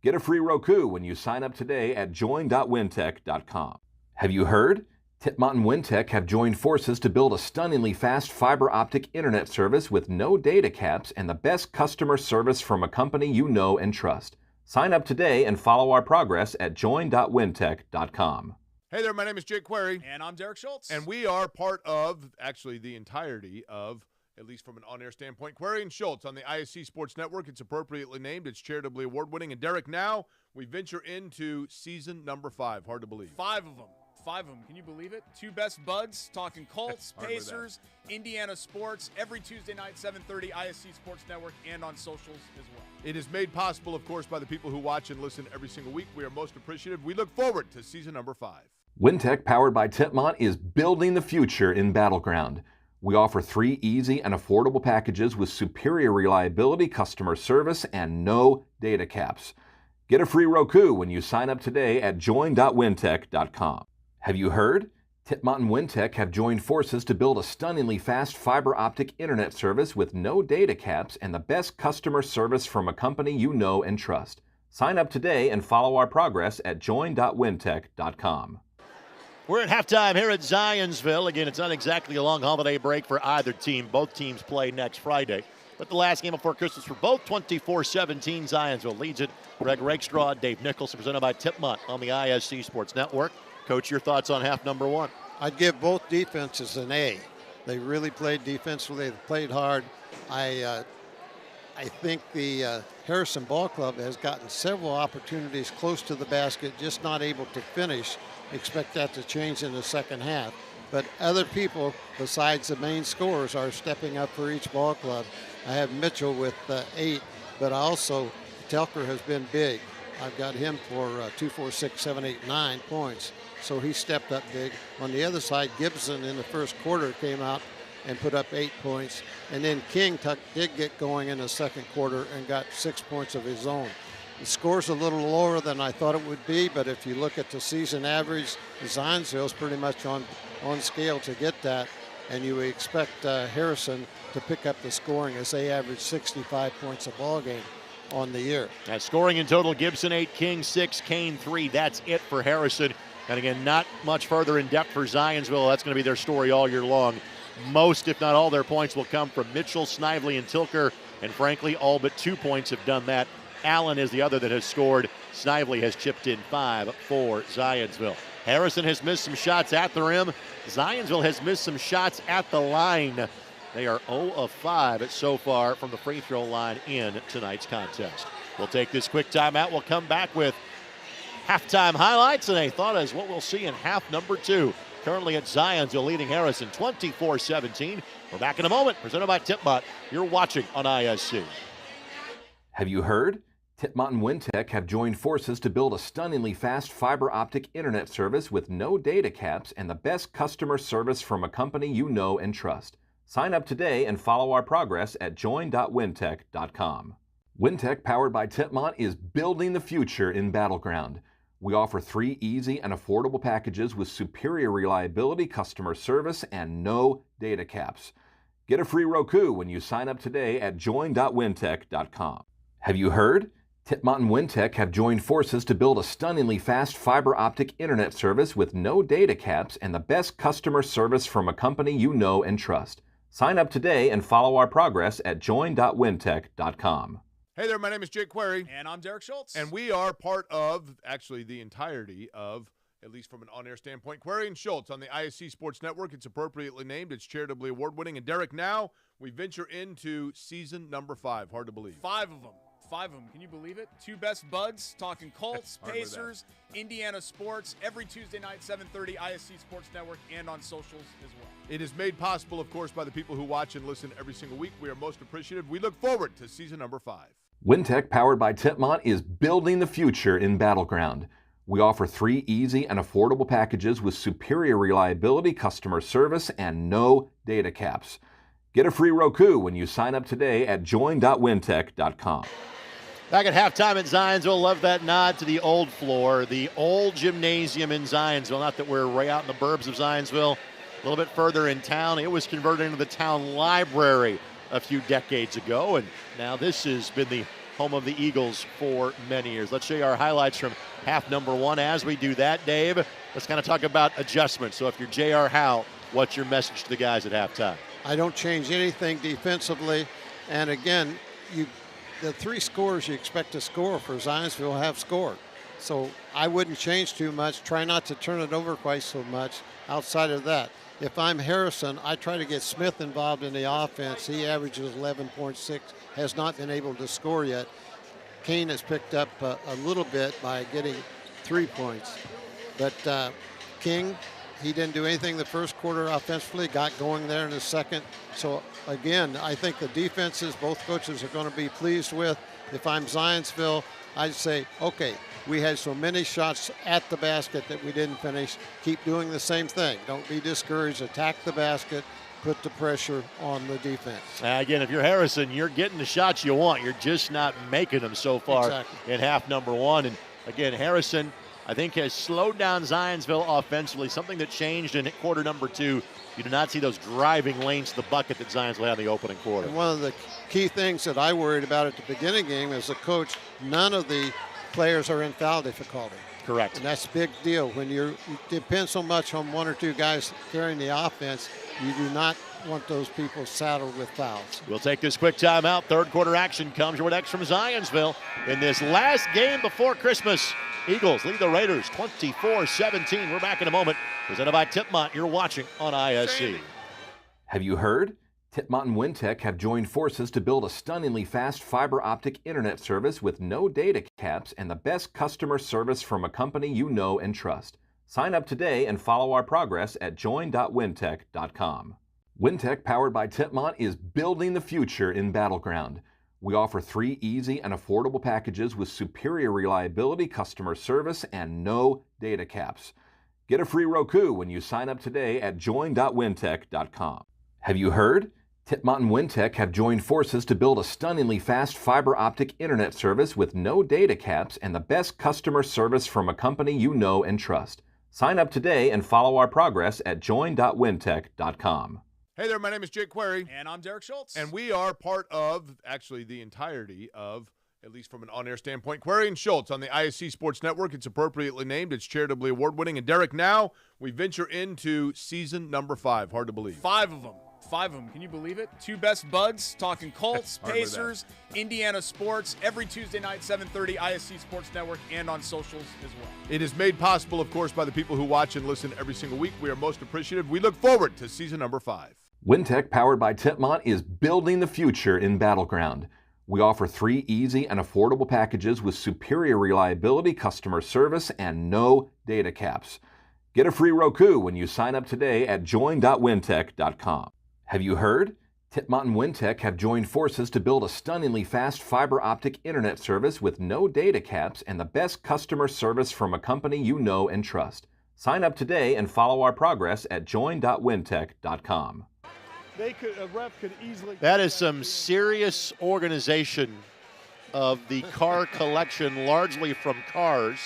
Get a free Roku when you sign up today at join.wintech.com. Have you heard? Tipmont and Wintech have joined forces to build a stunningly fast fiber optic internet service with no data caps and the best customer service from a company you know and trust. Sign up today and follow our progress at join.wintech.com. Hey there, my name is Jake Query. And I'm Derek Schultz. And we are part of, actually, the entirety of, at least from an on-air standpoint, Query and Schultz on the IHSAA Sports Network. It's appropriately named. It's charitably award-winning. And Derek, now we venture into season number 5. Hard to believe. 5 of them. 5 of them. Can you believe it? 2 best buds talking Colts, Hard with Pacers, Indiana sports, every Tuesday night, 7:30, IHSAA Sports Network, and on socials as well. It is made possible, of course, by the people who watch and listen every single week. We are most appreciative. We look forward to season number 5. Wintech, powered by Tipmont, is building the future in Battleground. We offer 3 easy and affordable packages with superior reliability, customer service, and no data caps. Get a free Roku when you sign up today at join.wintech.com. Have you heard? Tipmont and Wintech have joined forces to build a stunningly fast fiber optic internet service with no data caps and the best customer service from a company you know and trust. Sign up today and follow our progress at join.wintech.com. We're at halftime here at Zionsville. Again, it's not exactly a long holiday break for either team. Both teams play next Friday. But the last game before Christmas for both, 24-17, Zionsville leads it. Greg Rakestraw, Dave Nichols, presented by Tipmont on the IHSAA Sports Network. Coach, your thoughts on half number 1? I'd give both defenses an A. They really played defensively. They played hard. I think the Harrison Ball Club has gotten several opportunities close to the basket, just not able to finish. Expect that to change in the second half. But other people besides the main scorers are stepping up for each ball club. I have Mitchell with 8, but also Telker has been big. I've got him for 2, 4, 6, 7, 8, 9 points. So he stepped up big. On the other side, Gibson in the first quarter came out and put up 8 points. And then King did get going in the second quarter and got 6 points of his own. The score's a little lower than I thought it would be, but if you look at the season average, Zionsville's pretty much on scale to get that. And you expect Harrison to pick up the scoring as they average 65 points a ball game on the year. Scoring in total, Gibson 8, King 6, Kane 3. That's it for Harrison. And again, not much further in depth for Zionsville. That's going to be their story all year long. Most, if not all, their points will come from Mitchell, Snively, and Tilker. And frankly, all but 2 points have done that. Allen is the other that has scored. Snively has chipped in 5 for Zionsville. Harrison has missed some shots at the rim. Zionsville has missed some shots at the line. They are 0 of 5 so far from the free throw line in tonight's contest. We'll take this quick timeout. We'll come back with halftime highlights and a thought as what we'll see in half number 2. Currently at Zionsville leading Harrison 24-17. We're back in a moment. Presented by Tipmont. You're watching on ISC. Have you heard? Tipmont and Wintech have joined forces to build a stunningly fast fiber optic internet service with no data caps and the best customer service from a company you know and trust. Sign up today and follow our progress at join.wintech.com. Wintech, powered by Tipmont, is building the future in Battleground. We offer 3 easy and affordable packages with superior reliability, customer service, and no data caps. Get a free Roku when you sign up today at join.wintech.com. Have you heard? Tipmont and Wintech have joined forces to build a stunningly fast fiber optic internet service with no data caps and the best customer service from a company you know and trust. Sign up today and follow our progress at join.wintech.com. Hey there, my name is Jake Query. And I'm Derek Schultz. And we are part of, actually, the entirety of, at least from an on-air standpoint. Query and Schultz on the ISC Sports Network. It's appropriately named. It's charitably award-winning. And Derek, now we venture into season number 5. Hard to believe. 5 of them. 5 of them. Can you believe it? 2 best buds, talking Colts, Hardly Pacers, Indiana sports, every Tuesday night, 7:30, ISC Sports Network, and on socials as well. It is made possible, of course, by the people who watch and listen every single week. We are most appreciative. We look forward to season number 5. WinTech, powered by Tipmont, is building the future in Battleground. We offer 3 easy and affordable packages with superior reliability, customer service, and no data caps. Get a free Roku when you sign up today at join.wintech.com. Back at halftime at Zionsville, love that nod to the old floor, the old gymnasium in Zionsville. Not that we're way out in the burbs of Zionsville, a little bit further in town. It was converted into the town library a few decades ago, and now this has been the home of the Eagles for many years. Let's show you our highlights from half number 1. As we do that, Dave, let's kind of talk about adjustments. So if you're J.R. Howe, what's your message to the guys at halftime? I don't change anything defensively. And again, the 3 scores you expect to score for Zionsville have scored. So I wouldn't change too much. Try not to turn it over quite so much outside of that. If I'm Harrison, I try to get Smith involved in the offense. He averages 11.6, has not been able to score yet. Kane has picked up a little bit by getting 3 points. But King, he didn't do anything the first quarter offensively, got going there in the second. So again, I think the defenses both coaches are going to be pleased with. If I'm Zionsville, I'd say, okay, we had so many shots at the basket that we didn't finish. Keep doing the same thing. Don't be discouraged. Attack the basket. Put the pressure on the defense. Again, if you're Harrison, you're getting the shots you want. You're just not making them so far in half number 1. And again, Harrison, I think, has slowed down Zionsville offensively, something that changed in quarter number 2. You do not see those driving lanes to the bucket that Zionsville had in the opening quarter. And one of the key things that I worried about at the beginning game as a coach, none of the players are in foul difficulty. Correct. And that's a big deal. When you depend so much on 1 or 2 guys carrying the offense, you do not want those people saddled with fouls. We'll take this quick timeout. Third quarter action comes your next from Zionsville in this last game before Christmas. Eagles lead the Raiders 24-17. We're back in a moment. Presented by Tipmont. You're watching on ISC. Have you heard? Tipmont and WinTech have joined forces to build a stunningly fast fiber optic internet service with no data caps and the best customer service from a company you know and trust. Sign up today and follow our progress at join.wintech.com. WinTech, powered by Tipmont, is building the future in Battleground. We offer 3 easy and affordable packages with superior reliability, customer service, and no data caps. Get a free Roku when you sign up today at join.wintech.com. Have you heard? Tipmont and WinTech have joined forces to build a stunningly fast fiber optic internet service with no data caps and the best customer service from a company you know and trust. Sign up today and follow our progress at join.wintech.com. Hey there, my name is Jake Query. And I'm Derek Schultz. And we are part of, actually, the entirety of, at least from an on-air standpoint, Query and Schultz on the ISC Sports Network. It's appropriately named. It's charitably award-winning. And Derek, now we venture into season number 5. Hard to believe. 5 of them. 5 of them. Can you believe it? 2 best buds, talking Colts, Pacers, Indiana sports, every Tuesday night, 7:30, ISC Sports Network, and on socials as well. It is made possible, of course, by the people who watch and listen every single week. We are most appreciative. We look forward to season number 5. WinTech, powered by Tipmont, is building the future in Battleground. We offer 3 easy and affordable packages with superior reliability, customer service, and no data caps. Get a free Roku when you sign up today at join.wintech.com. Have you heard? Tipmont and WinTech have joined forces to build a stunningly fast fiber optic internet service with no data caps and the best customer service from a company you know and trust. Sign up today and follow our progress at join.wintech.com. A ref could easily. That is some serious organization of the car collection, largely from cars.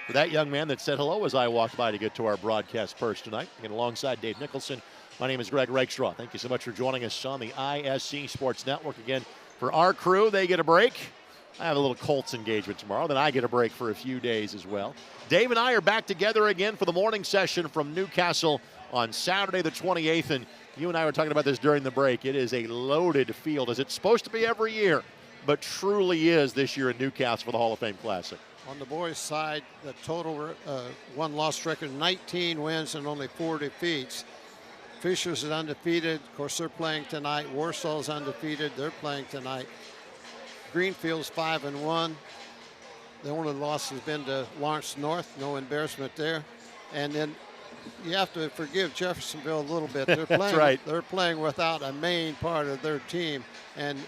For that young man that said hello as I walked by to get to our broadcast perch tonight. And alongside Dave Nicholson, my name is Greg Rakestraw. Thank you so much for joining us on the ISC Sports Network. Again, for our crew, they get a break. I have a little Colts engagement tomorrow. Then I get a break for a few days as well. Dave and I are back together again for the morning session from Newcastle on Saturday the 28th. And you and I were talking about this during the break. It is a loaded field, as it's supposed to be every year, but truly is this year in Newcastle for the Hall of Fame Classic. On the boys' side, the total one-loss record, 19 wins and only 4 defeats. Fisher's is undefeated. Of course, they're playing tonight. Warsaw's undefeated. They're playing tonight. Greenfield's 5-1. The only loss has been to Lawrence North. No embarrassment there. And then you have to forgive Jeffersonville a little bit. They're playing, right. They're playing without a main part of their team. And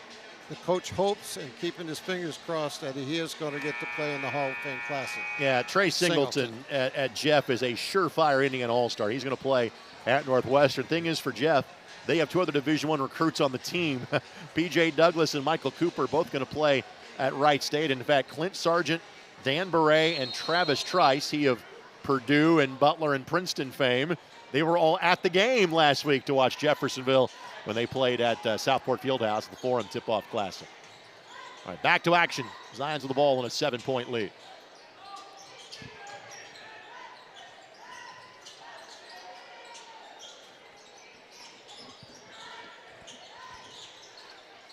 the coach hopes and keeping his fingers crossed that he is going to get to play in the Hall of Fame Classic. Yeah, Trey Singleton at Jeff is a surefire Indiana All-Star. He's going to play at Northwestern. Thing is, for Jeff, they have 2 other Division I recruits on the team. B.J. Douglas and Michael Cooper both going to play at Wright State. In fact, Clint Sargent, Dan Beret, and Travis Trice, he of Purdue and Butler and Princeton fame, they were all at the game last week to watch Jeffersonville when they played at Southport Fieldhouse, the Forum Tip-Off Classic. All right, back to action. Zions with the ball in a 7-point lead.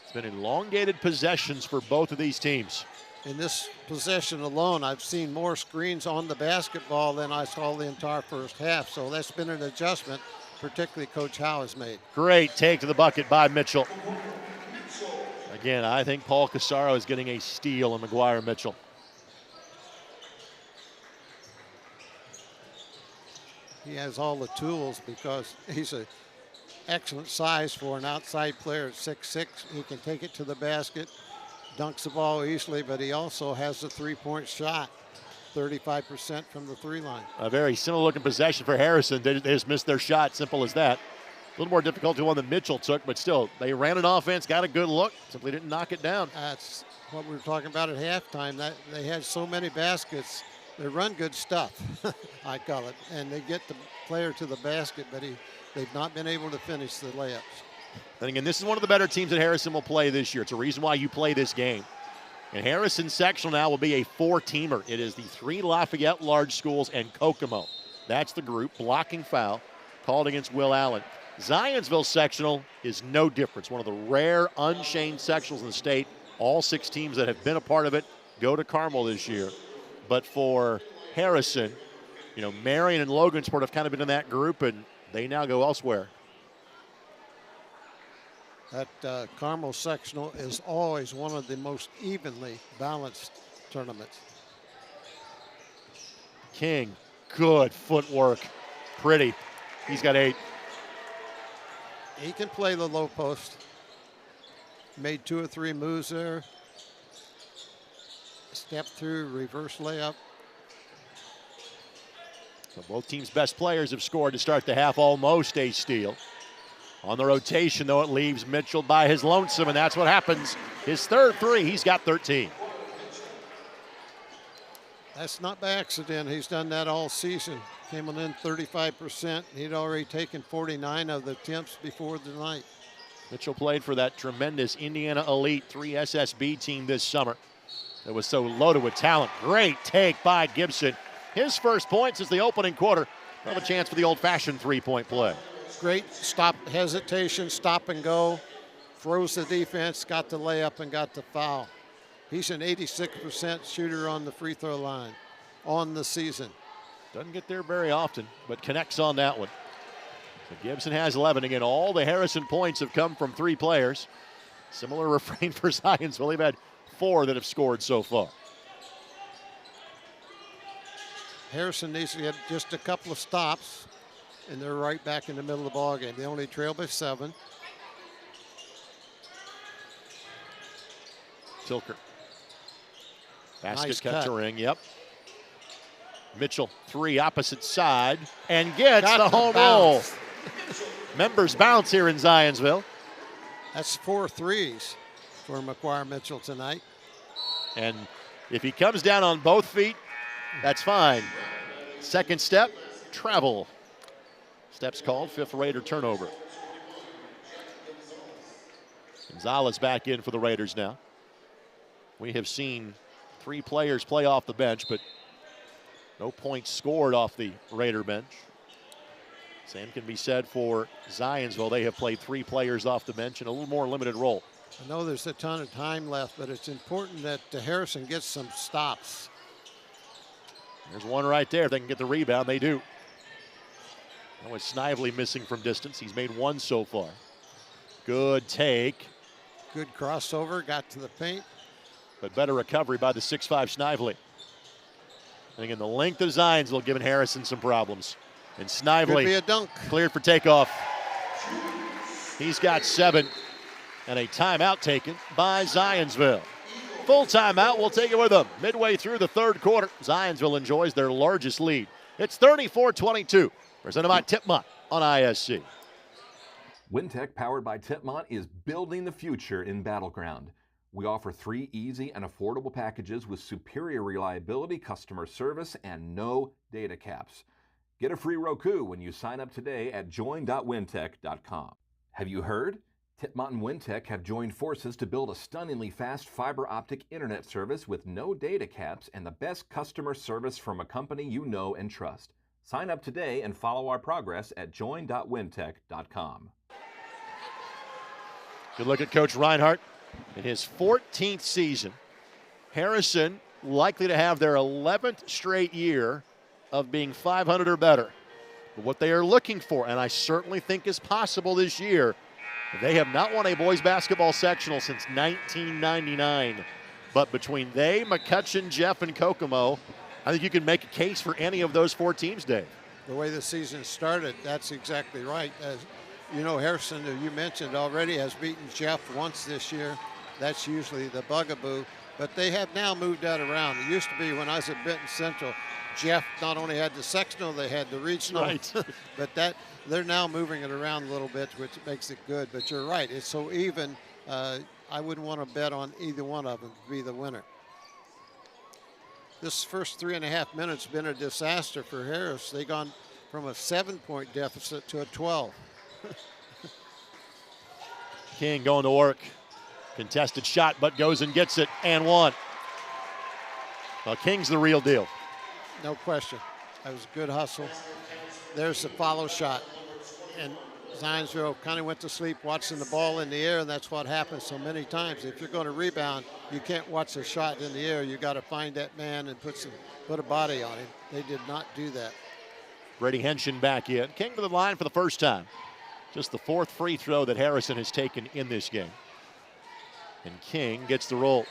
It's been elongated possessions for both of these teams. In this possession alone, I've seen more screens on the basketball than I saw the entire first half. So that's been an adjustment, particularly Coach Howe has made. Great take to the bucket by Mitchell. Again, I think Paul Casaro is getting a steal on McGuire Mitchell. He has all the tools because he's an excellent size for an outside player at 6'6". He can take it to the basket, dunks the ball easily, but he also has a three-point shot, 35% from the 3 line. A very similar looking possession for Harrison. They just missed their shot, simple as that. A little more difficult to one than Mitchell took, but still, they ran an offense, got a good look, simply didn't knock it down. That's what we were talking about at halftime. That they had so many baskets. They run good stuff, I call it, and they get the player to the basket, but they've not been able to finish the layups. And again, this is one of the better teams that Harrison will play this year. It's a reason why you play this game. And Harrison's sectional now will be a 4-teamer. It is the 3 Lafayette large schools and Kokomo. That's the group. Blocking foul called against Will Allen. Zionsville sectional is no different. It's one of the rare unchained sectionals in the state. All 6 teams that have been a part of it go to Carmel this year. But for Harrison, you know, Marion and Logansport have kind of been in that group, and they now go elsewhere. That Carmel sectional is always one of the most evenly balanced tournaments. King, good footwork. Pretty. He's got 8. He can play the low post. Made 2 or 3 moves there. Step through, reverse layup. So both teams' best players have scored to start the half, almost a steal. On the rotation, though, it leaves Mitchell by his lonesome, and that's what happens. His 3rd 3, he's got 13. That's not by accident. He's done that all season. Came on in 35%. He'd already taken 49 of the attempts before the night. Mitchell played for that tremendous Indiana Elite 3 SSB team this summer. It was so loaded with talent. Great take by Gibson. His first points is the opening quarter. We'll have a chance for the old-fashioned 3-point play. Great stop, hesitation, stop and go. Froze the defense, got the layup, and got the foul. He's an 86% shooter on the free throw line on the season. Doesn't get there very often, but connects on that one. So Gibson has 11. Again, all the Harrison points have come from 3 players. Similar refrain for Zionsville. They've had 4 that have scored so far. Harrison needs to get just a couple of stops, and they're right back in the middle of the ballgame. They only trail by 7. Tilker. Basket Nice cut cut. to ring, yep. Mitchell, 3 opposite side, and gets Got the the home bounce. roll. Members bounce here in Zionsville. That's 4 threes for McGuire Mitchell tonight. And if he comes down on both feet, that's fine. Second step, travel. Steps called, 5th Raider turnover. Gonzalez back in for the Raiders now. We have seen 3 players play off the bench, but no points scored off the Raider bench. Same can be said for Zionsville. They have played 3 players off the bench in a little more limited role. I know there's a ton of time left, but it's important that Harrison gets some stops. There's one right there. If they can get the rebound, they do. That was Snively missing from distance. He's made one so far. Good take. Good crossover, got to the paint. But better recovery by the 6'5 Snively. And again, the length of Zionsville giving Harrison some problems. And Snively Could be a dunk. Cleared for takeoff. He's got 7. And a timeout taken by Zionsville. Full timeout, we'll take it with them. Midway through the third quarter, Zionsville enjoys their largest lead. It's 34-22, presented by Tipmont on ISC. WinTech, powered by Tipmont, is building the future in Battleground. We offer 3 easy and affordable packages with superior reliability, customer service, and no data caps. Get a free Roku when you sign up today at join.wintech.com. Have you heard? Tipmont and WinTech have joined forces to build a stunningly fast fiber optic internet service with no data caps and the best customer service from a company you know and trust. Sign up today and follow our progress at join.wintech.com. Good look at Coach Reinhardt in his 14th season. Harrison likely to have their 11th straight year of being 500 or better. But what they are looking for, and I certainly think is possible this year, they have not won a boys basketball sectional since 1999. But between they, McCutcheon, Jeff, and Kokomo, I think you can make a case for any of those 4 teams, Dave. The way the season started, that's exactly right. As you know, Harrison, who you mentioned already, has beaten Jeff once this year. That's usually the bugaboo. But they have now moved that around. It used to be when I was at Benton Central, Jeff not only had the sectional, they had the regional. Right. But they're now moving it around a little bit, which makes it good. But you're right, it's so even. I wouldn't want to bet on either one of them to be the winner. This first 3.5 minutes been a disaster for Harris. They've gone from a 7-point deficit to a 12. King going to work. Contested shot, but goes and gets it, and one. Well, King's the real deal. No question. That was a good hustle. There's the follow shot. And Zionsville kind of went to sleep watching the ball in the air, and that's what happens so many times. If you're going to rebound, you can't watch a shot in the air. You got to find that man and put a body on him. They did not do that. Brady Henshin back in. King to the line for the first time. Just the 4th free throw that Harrison has taken in this game. And King gets the roll.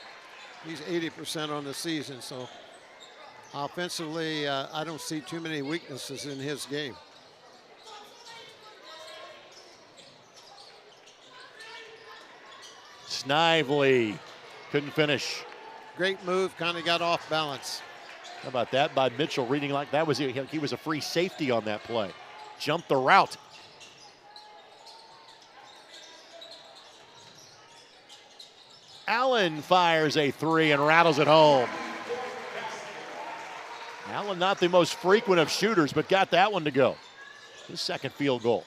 He's 80% on the season, so offensively, I don't see too many weaknesses in his game. Snively couldn't finish. Great move, kind of got off balance. How about that by Mitchell, reading like that was he was a free safety on that play. Jumped the route. Allen fires a 3 and rattles it home. Allen not the most frequent of shooters, but got that one to go. His second field goal.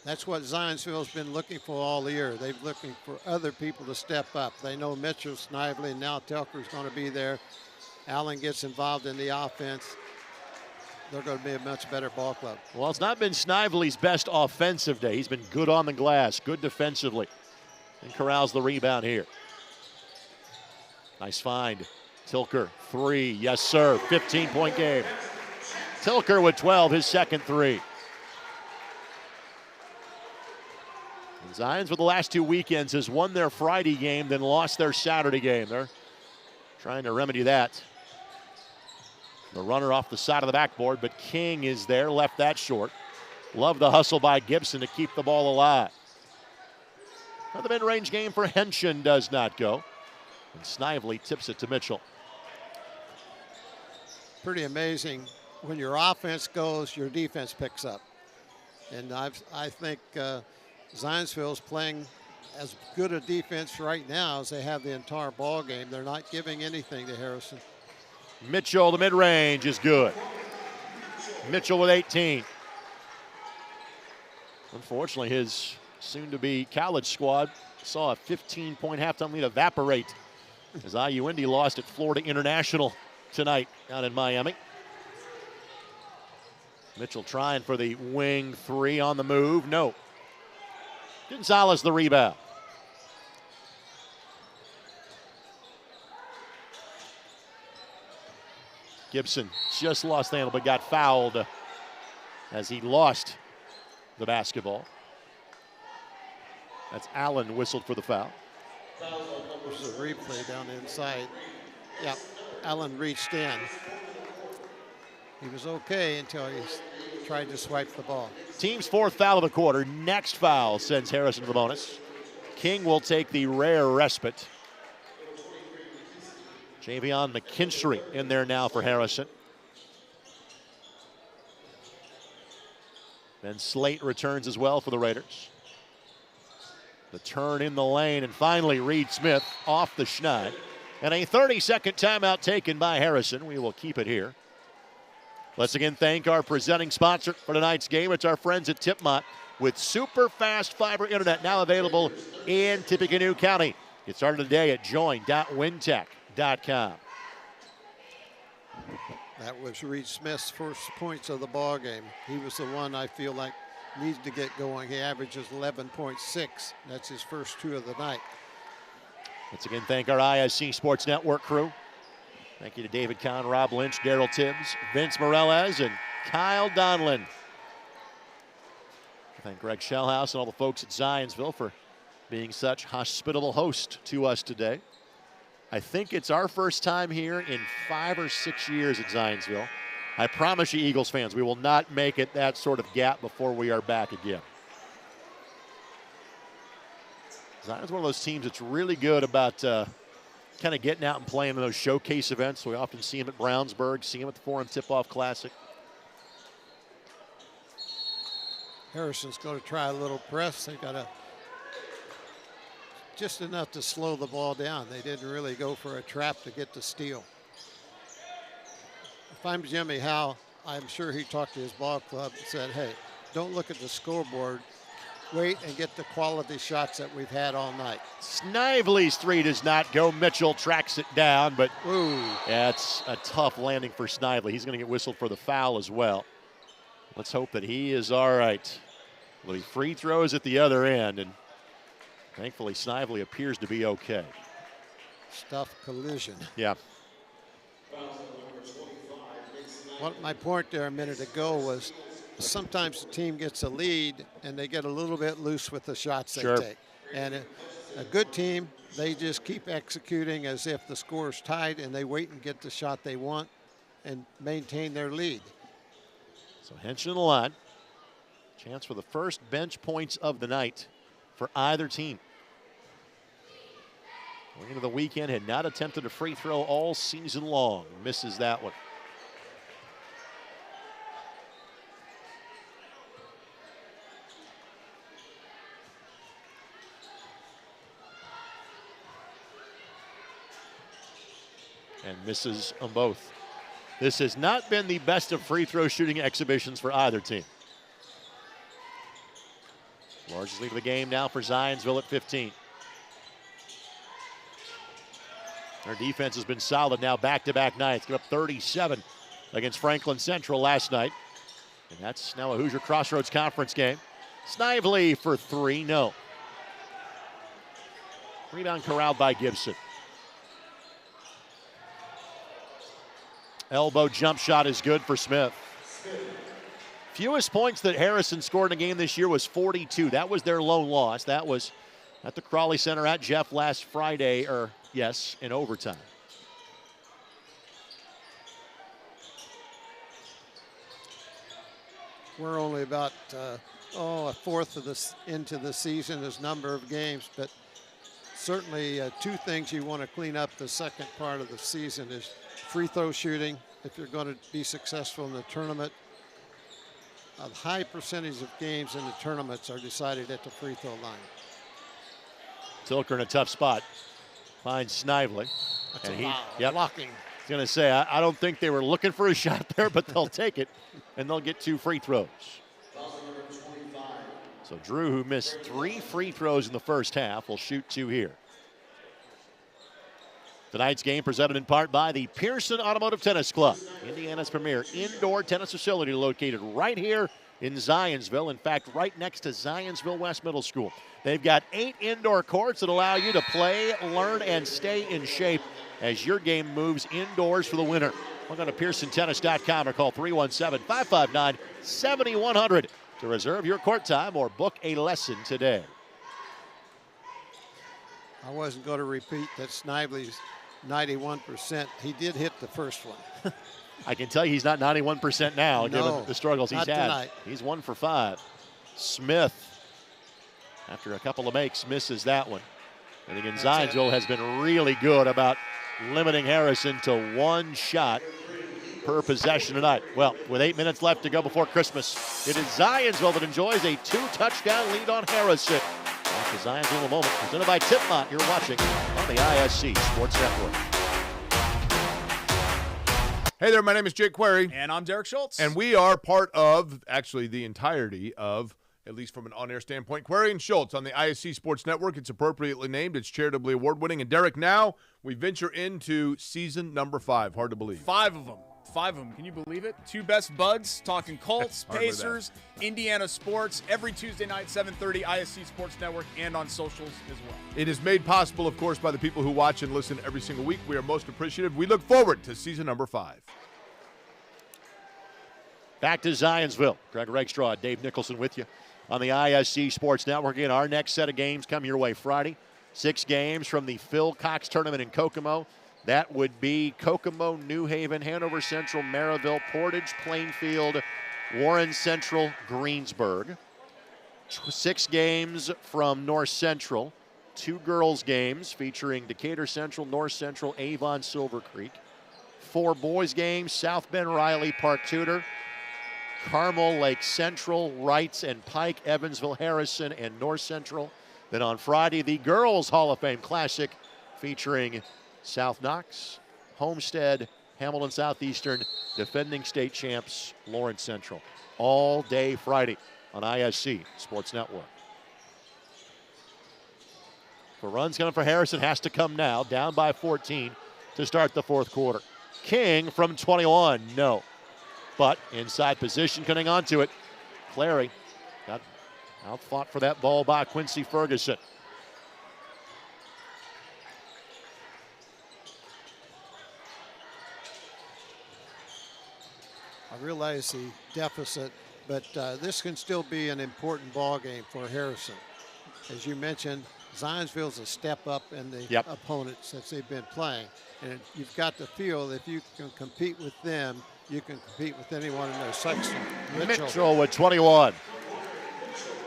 That's what Zionsville's been looking for all year. They're looking for other people to step up. They know Mitchell, Snively, and now Telker's going to be there. Allen gets involved in the offense. They're going to be a much better ball club. Well, it's not been Snively's best offensive day. He's been good on the glass, good defensively. And corrals the rebound here. Nice find. Tilker, 3. Yes, sir. 15-point game. Tilker with 12, his second 3. And Zions for the last 2 weekends has won their Friday game, then lost their Saturday game. They're trying to remedy that. The runner off the side of the backboard, but King is there, left that short. Love the hustle by Gibson to keep the ball alive. Another mid-range game for Henshin does not go. And Snively tips it to Mitchell. Pretty amazing. When your offense goes, your defense picks up. And I think Zionsville's playing as good a defense right now as they have the entire ball game. They're not giving anything to Harrison. Mitchell, the mid-range is good. Mitchell with 18. Unfortunately, his soon-to-be college squad saw a 15-point halftime lead evaporate as IU Indy lost at Florida International tonight down in Miami. Mitchell trying for the wing 3 on the move. No. Gonzalez the rebound. Gibson just lost the handle, but got fouled as he lost the basketball. That's Allen whistled for the foul. There's a replay down inside. Yep, Allen reached in. He was okay until he tried to swipe the ball. Team's 4th foul of the quarter. Next foul sends Harrison to the bonus. King will take the rare respite. Javion McKinstry in there now for Harrison. Then Slate returns as well for the Raiders. The turn in the lane, and finally Reed Smith off the schneid. And a 30-second timeout taken by Harrison. We will keep it here. Let's again thank our presenting sponsor for tonight's game. It's our friends at Tipmont with super fast fiber internet now available in Tippecanoe County. Get started today at join.wintech.com. That was Reed Smith's first points of the ball game. He was the one I feel like needs to get going. He averages 11.6. That's his first 2 of the night. Let's again thank our ISC Sports Network crew. Thank you to David Kahn, Rob Lynch, Daryl Tibbs, Vince Morales, and Kyle Donlin. Thank Greg Shellhouse and all the folks at Zionsville for being such hospitable host to us today. I think it's our first time here in 5 or 6 years at Zionsville. I promise you, Eagles fans, we will not make it that sort of gap before we are back again. Zion's one of those teams that's really good about kind of getting out and playing in those showcase events. We often see him at Brownsburg, see him at the Forum Tip-Off Classic. Harrison's going to try a little press. They got just enough to slow the ball down. They didn't really go for a trap to get the steal. If I'm Jimmy Howe, I'm sure he talked to his ball club and said, hey, don't look at the scoreboard. Wait and get the quality shots that we've had all night. Snively's 3 does not go. Mitchell tracks it down, but ooh, that's a tough landing for Snively. He's going to get whistled for the foul as well. Let's hope that he is all right. Well, he free throws at the other end, and thankfully Snively appears to be okay. Stuff collision. Yeah. What my point there a minute ago was sometimes the team gets a lead and they get a little bit loose with the shots they take. And a good team, they just keep executing as if the score's tied and they wait and get the shot they want and maintain their lead. So Henson in the line. Chance for the first bench points of the night for either team. Going into the weekend, had not attempted a free throw all season long. Misses that one. And misses them both. This has not been the best of free throw shooting exhibitions for either team. Largest lead of the game now for Zionsville at 15. Their defense has been solid now back-to-back nights. Give up 37 against Franklin Central last night. And that's now a Hoosier Crossroads Conference game. Snively for 3, no. Rebound corralled by Gibson. Elbow jump shot is good for Smith. Fewest points that Harrison scored in a game this year was 42. That was their lone loss. That was at the Crawley Center at Jeff last Friday, in overtime. We're only about a fourth of this into the season, this number of games, but certainly 2 things you want to clean up the second part of the season is free throw shooting. If you're going to be successful in the tournament, a high percentage of games in the tournaments are decided at the free throw line. Tilker in a tough spot. Finds Snively. That's blocking. I was going to say, I don't think they were looking for a shot there, but they'll take it, and they'll get 2 free throws. So Drew, who missed 3 free throws in the first half, will shoot 2 here. Tonight's game presented in part by the Pearson Automotive Tennis Club, Indiana's premier indoor tennis facility located right here in Zionsville. In fact, right next to Zionsville West Middle School. They've got 8 indoor courts that allow you to play, learn, and stay in shape as your game moves indoors for the winter. Log on to PearsonTennis.com or call 317-559-7100 to reserve your court time or book a lesson today. I wasn't going to repeat that Snively's 91%. He did hit the first one. I can tell you he's not 91% now, given the struggles he's not had. tonight. He's 1 for 5. Smith, after a couple of makes, misses that one. And again, Zionsville has been really good about limiting Harrison to 1 shot per possession tonight. Well, with 8 minutes left to go before Christmas, it is Zionsville that enjoys a 2-touchdown lead on Harrison. Back to Zionsville in a moment, presented by Tipmont. You're watching on the ISC Sports Network. Hey there, my name is Jake Query. And I'm Derek Schultz. And we are part of, actually the entirety of, at least from an on-air standpoint, Query and Schultz on the ISC Sports Network. It's appropriately named. It's charitably award-winning. And Derek, now we venture into season number 5. Hard to believe. 5 of them. 5 of them. Can you believe it? 2 best buds, talking Colts, Pacers, Indiana sports, every Tuesday night, 7:30, ISC Sports Network, and on socials as well. It is made possible, of course, by the people who watch and listen every single week. We are most appreciative. We look forward to season number 5. Back to Zionsville. Greg Rakestraw, Dave Nicholson with you on the ISC Sports Network. Again, our next set of games come your way Friday. 6 games from the Phil Cox Tournament in Kokomo. That would be Kokomo, New Haven, Hanover Central, Maryville, Portage, Plainfield, Warren Central, Greensburg. 6 games from North Central. 2 girls games featuring Decatur Central, North Central, Avon, Silver Creek. 4 boys games, South Bend, Riley, Park Tudor, Carmel, Lake Central, Wrights and Pike, Evansville, Harrison, and North Central. Then on Friday, the Girls Hall of Fame Classic featuring South Knox, Homestead, Hamilton Southeastern, defending state champs, Lawrence Central. All day Friday on ISC Sports Network. The run's coming for Harrison, has to come now, down by 14 to start the 4th quarter. King from 21, no. But inside position, coming onto it. Clary got outfought for that ball by Quincy Ferguson. I realize the deficit, but this can still be an important ball game for Harrison. As you mentioned, Zionsville's a step up in the opponents that they've been playing. And you've got to feel if you can compete with them, you can compete with anyone in their section. Mitchell with 21.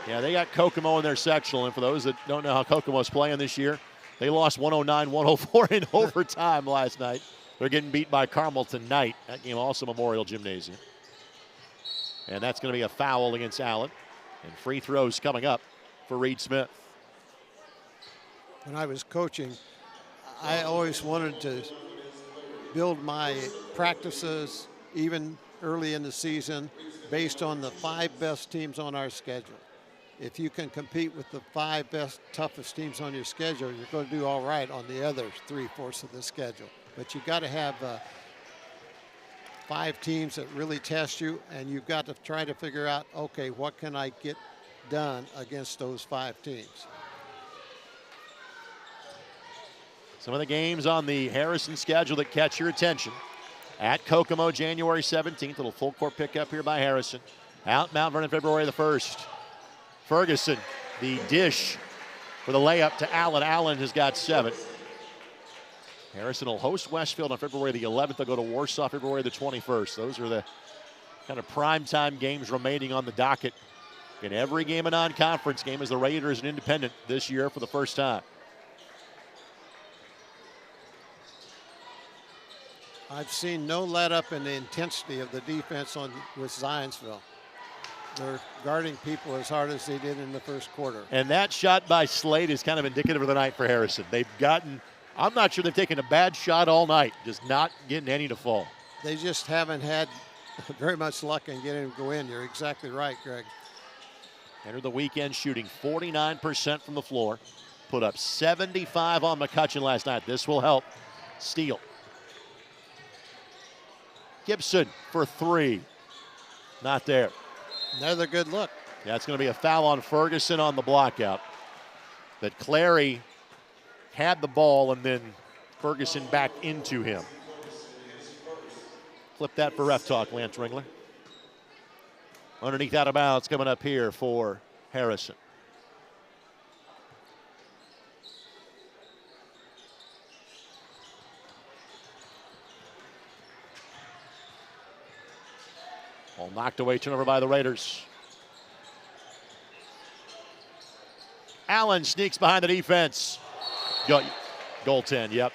Yeah, they got Kokomo in their sectional. And for those that don't know how Kokomo's playing this year, they lost 109-104 in overtime last night. They're getting beat by Carmel tonight. That game also Memorial Gymnasium. And that's going to be a foul against Allen. And free throws coming up for Reed Smith. When I was coaching, I always wanted to build my practices, even early in the season, based on the 5 best teams on our schedule. If you can compete with the 5 best, toughest teams on your schedule, you're going to do all right on the other 3/4 of the schedule. But you've got to have 5 teams that really test you, and you've got to try to figure out, okay, what can I get done against those 5 teams? Some of the games on the Harrison schedule that catch your attention. At Kokomo, January 17th, little full court pickup here by Harrison. Out Mount Vernon, February the 1st. Ferguson, the dish for the layup to Allen. Allen has got 7. Harrison will host Westfield on February the 11th. They'll go to Warsaw February the 21st. Those are the kind of primetime games remaining on the docket. In every game a non-conference game as the Raiders an independent this year for the first time. I've seen no let up in the intensity of the defense with Zionsville. They're guarding people as hard as they did in the first quarter. And that shot by Slade is kind of indicative of the night for Harrison. They've gotten, I'm not sure they've taken a bad shot all night, just not getting any to fall. They just haven't had very much luck in getting them to go in. You're exactly right, Greg. Entered the weekend shooting 49% from the floor. Put up 75 on McCutcheon last night. This will help. Steele. Gibson for 3. Not there. Another good look. Yeah, it's going to be a foul on Ferguson on the blockout. That Clary had the ball and then Ferguson backed into him. Flip that for ref talk, Lance Ringler. Underneath out of bounds coming up here for Harrison. All knocked away, turnover by the Raiders. Allen sneaks behind the defense. Goaltend, yep.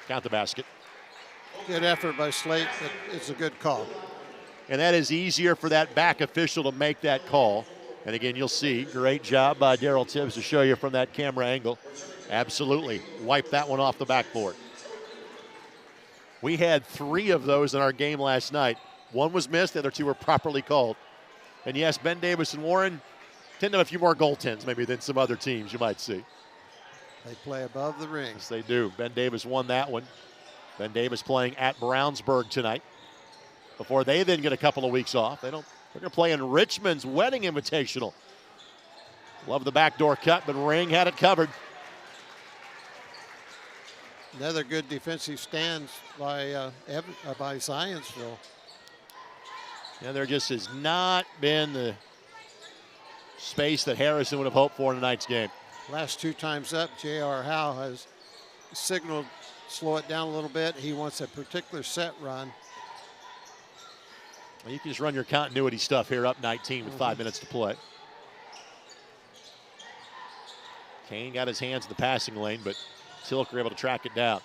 Count the basket. Good effort by Slate, but it's a good call. And that is easier for that back official to make that call. And again, you'll see, great job by Darrell Tibbs to show you from that camera angle. Absolutely, wipe that one off the backboard. We had 3 of those in our game last night. One was missed, the other 2 were properly called. And yes, Ben Davis and Warren tend to have a few more goaltends maybe than some other teams you might see. They play above the ring. Yes, they do. Ben Davis won that one. Ben Davis playing at Brownsburg tonight before they then get a couple of weeks off. They're going to play in Richmond's Wedding Invitational. Love the backdoor cut, but Ring had it covered. Another good defensive stands by Zionsville. And there just has not been the space that Harrison would have hoped for in tonight's game. Last 2 times up, J.R. Howe has signaled slow it down a little bit. He wants a particular set run. Well, you can just run your continuity stuff here up 19 with 5 minutes to play. Kane got his hands in the passing lane, but Tilker able to track it down.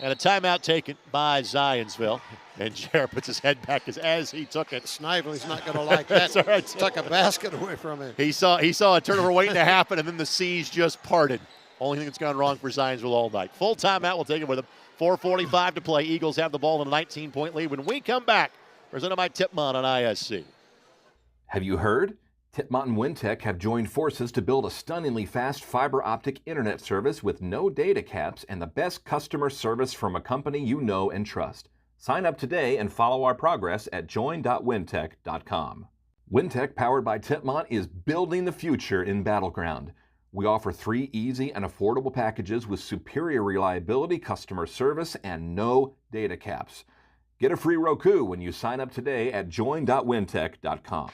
And a timeout taken by Zionsville. And Jared puts his head back as he took it. Snively's not going to like that. Right. Took a basket away from him. He saw a turnover waiting to happen, and then the seas just parted. Only thing that's gone wrong for Zionsville all night. Full timeout, we'll take it with him. 4:45 to play. Eagles have the ball in a 19-point lead. When we come back, presented by Tipmont on ISC. Have you heard? Tipmont and Wintech have joined forces to build a stunningly fast fiber optic internet service with no data caps and the best customer service from a company you know and trust. Sign up today and follow our progress at join.wintech.com. Wintech, powered by Tipmont, is building the future in Battleground. We offer 3 easy and affordable packages with superior reliability, customer service, and no data caps. Get a free Roku when you sign up today at join.wintech.com.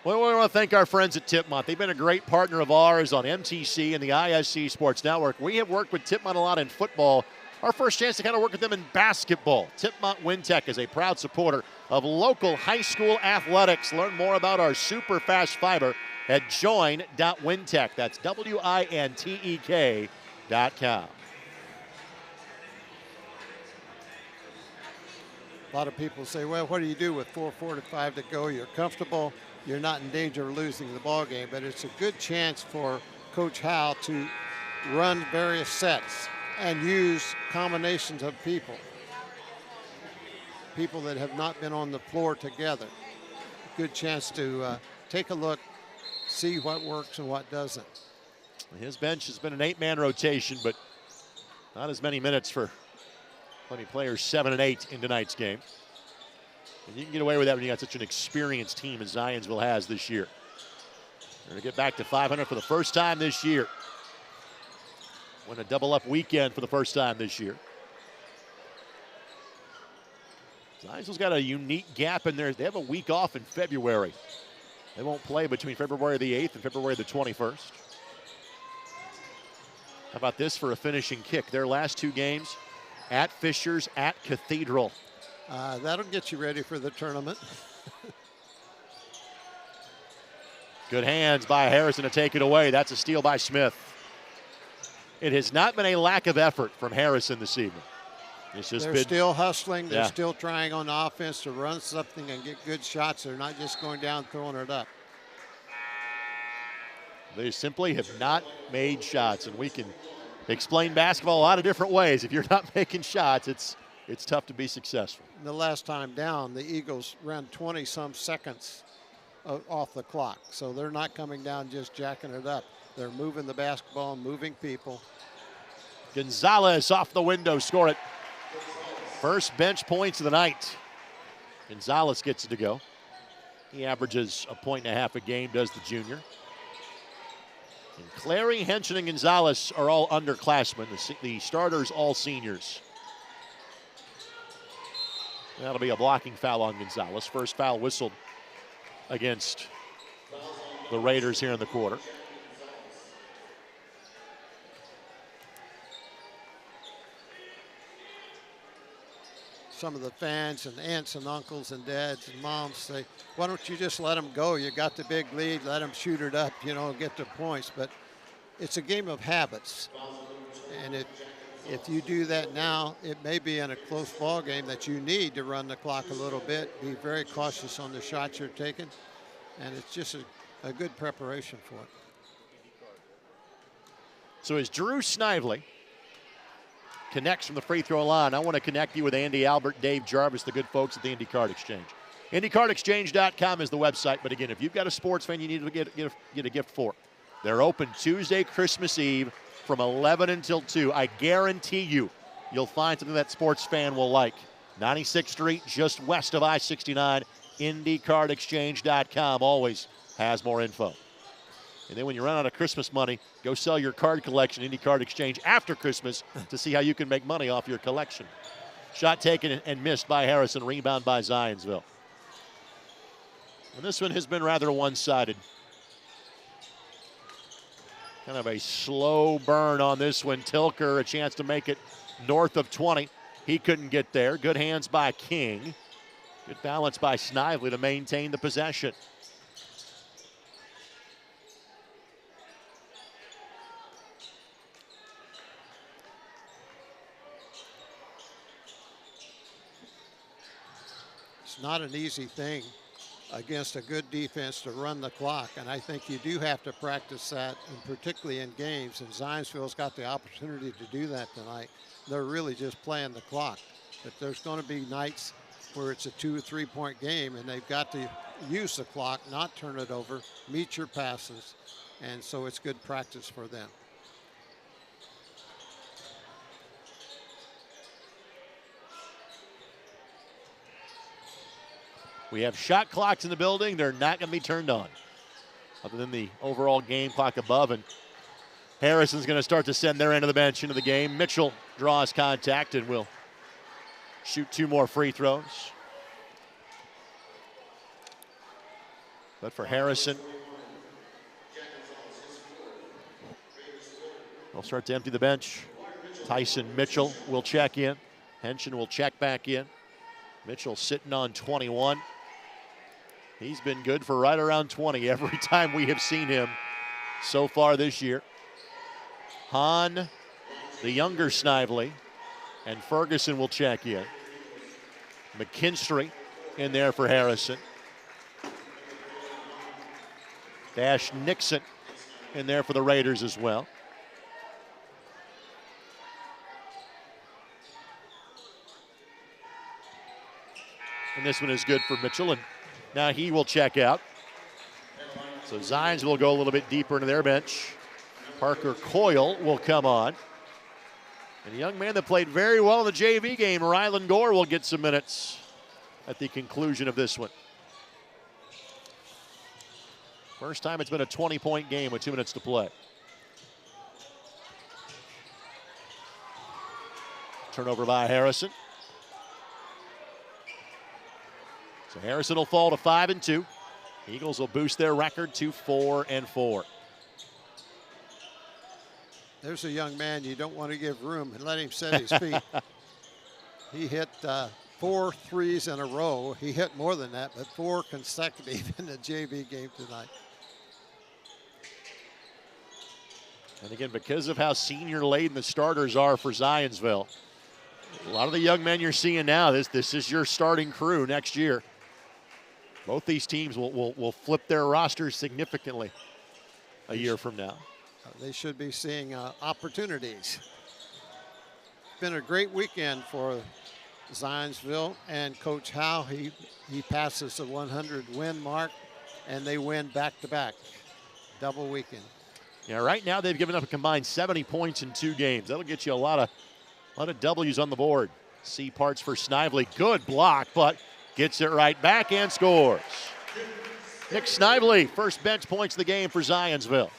Well, we want to thank our friends at Tipmont. They've been a great partner of ours on MTC and the ISC Sports Network. We have worked with Tipmont a lot in football. Our first chance to kind of work with them in basketball. Tipmont Wintech is a proud supporter of local high school athletics. Learn more about our super fast fiber at join.wintech. That's WINTEK.com. A lot of people say, well, what do you do with 4:45 to go? You're comfortable. You're not in danger of losing the ball game. But it's a good chance for Coach Howe to run various sets and use combinations of people that have not been on the floor together. Good chance to take a look, see what works and what doesn't. His bench has been an 8-man rotation, but not as many minutes for plenty of players 7 and 8 in tonight's game. And you can get away with that when you got such an experienced team as Zionsville has this year. They're going to get back to 500 for the first time this year. Win a double-up weekend for the first time this year. Zionsville's got a unique gap in there. They have a week off in February. They won't play between February the 8th and February the 21st. How about this for a finishing kick? Their last 2 games at Fishers, at Cathedral. That'll get you ready for the tournament. Good hands by Harrison to take it away. That's a steal by Smith. It has not been a lack of effort from Harrison this evening. It's just They're been still hustling. They're Yeah. still trying on offense to run something and get good shots. They're not just going down throwing it up. They simply have not made shots, and we can explain basketball a lot of different ways. If you're not making shots, it's tough to be successful. The last time down, the Eagles ran 20-some seconds off the clock. So they're not coming down just jacking it up. They're moving the basketball, moving people. Gonzalez off the window, score it. First bench points of the night. Gonzalez gets it to go. He averages 1.5 points a game, does the junior. And Clary, Henson, and Gonzalez are all underclassmen. The starters, all seniors. That'll be a blocking foul on Gonzalez. First foul whistled against the Raiders here in the quarter. Some of the fans and aunts and uncles and dads and moms say, why don't you just let them go? You got the big lead, let them shoot it up, you know, get the points. But it's a game of habits. And if you do that now, it may be in a close ball game that you need to run the clock a little bit, be very cautious on the shots you're taking. And it's just a good preparation for it. So as Drew Snively connects from the free throw line, I want to connect you with Andy Albert, Dave Jarvis, the good folks at the Indy Card Exchange. IndyCardExchange.com is the website, but again, if you've got a sports fan you need to get a gift for, they're open Tuesday, Christmas Eve from 11 until 2. I guarantee you'll find something that sports fan will like. 96th Street, just west of I-69, IndyCardExchange.com always has more info. And then when you run out of Christmas money, go sell your card collection, Indy Card Exchange, after Christmas to see how you can make money off your collection. Shot taken and missed by Harrison, rebound by Zionsville. And this one has been rather one-sided. Kind of a slow burn on this one. Tilker, a chance to make it north of 20. He couldn't get there. Good hands by King. Good balance by Snively to maintain the possession. It's not an easy thing against a good defense to run the clock, and I think you do have to practice that, and particularly in games, and Zionsville's got the opportunity to do that tonight. They're really just playing the clock, but there's going to be nights where it's a 2 or 3 point game, and they've got to use the clock, not turn it over, meet your passes, and so it's good practice for them. We have shot clocks in the building. They're not going to be turned on, other than the overall game clock above. And Harrison's going to start to send their end of the bench into the game. Mitchell draws contact and will shoot 2 more free throws. But for Harrison, they'll start to empty the bench. Tyson Mitchell will check in. Henshin will check back in. Mitchell sitting on 21. He's been good for right around 20 every time we have seen him so far this year. Hahn, the younger Snively, and Ferguson will check in. McKinstry in there for Harrison. Dash Nixon in there for the Raiders as well. And this one is good for Mitchell, and now he will check out. So Zions will go a little bit deeper into their bench. Parker Coyle will come on. And a young man that played very well in the JV game, Rylan Gore, will get some minutes at the conclusion of this one. First time it's been a 20-point game with 2 minutes to play. Turnover by Harrison. So Harrison will fall to 5-2. Eagles will boost their record to 4-4. There's a young man you don't want to give room and let him set his feet. He hit 4 threes in a row. He hit more than that, but 4 consecutive in the JV game tonight. And again, because of how senior-laden the starters are for Zionsville, a lot of the young men you're seeing now, this is your starting crew next year. Both these teams will flip their rosters significantly a year from now. They should be seeing opportunities. It's been a great weekend for Zionsville and Coach Howe. He passes the 100-win mark, and they win back-to-back, double weekend. Yeah, right now they've given up a combined 70 points in 2 games. That'll get you a lot of W's on the board. C parts for Snively. Good block, but gets it right back and scores. Nick Snively, first bench points of the game for Zionsville.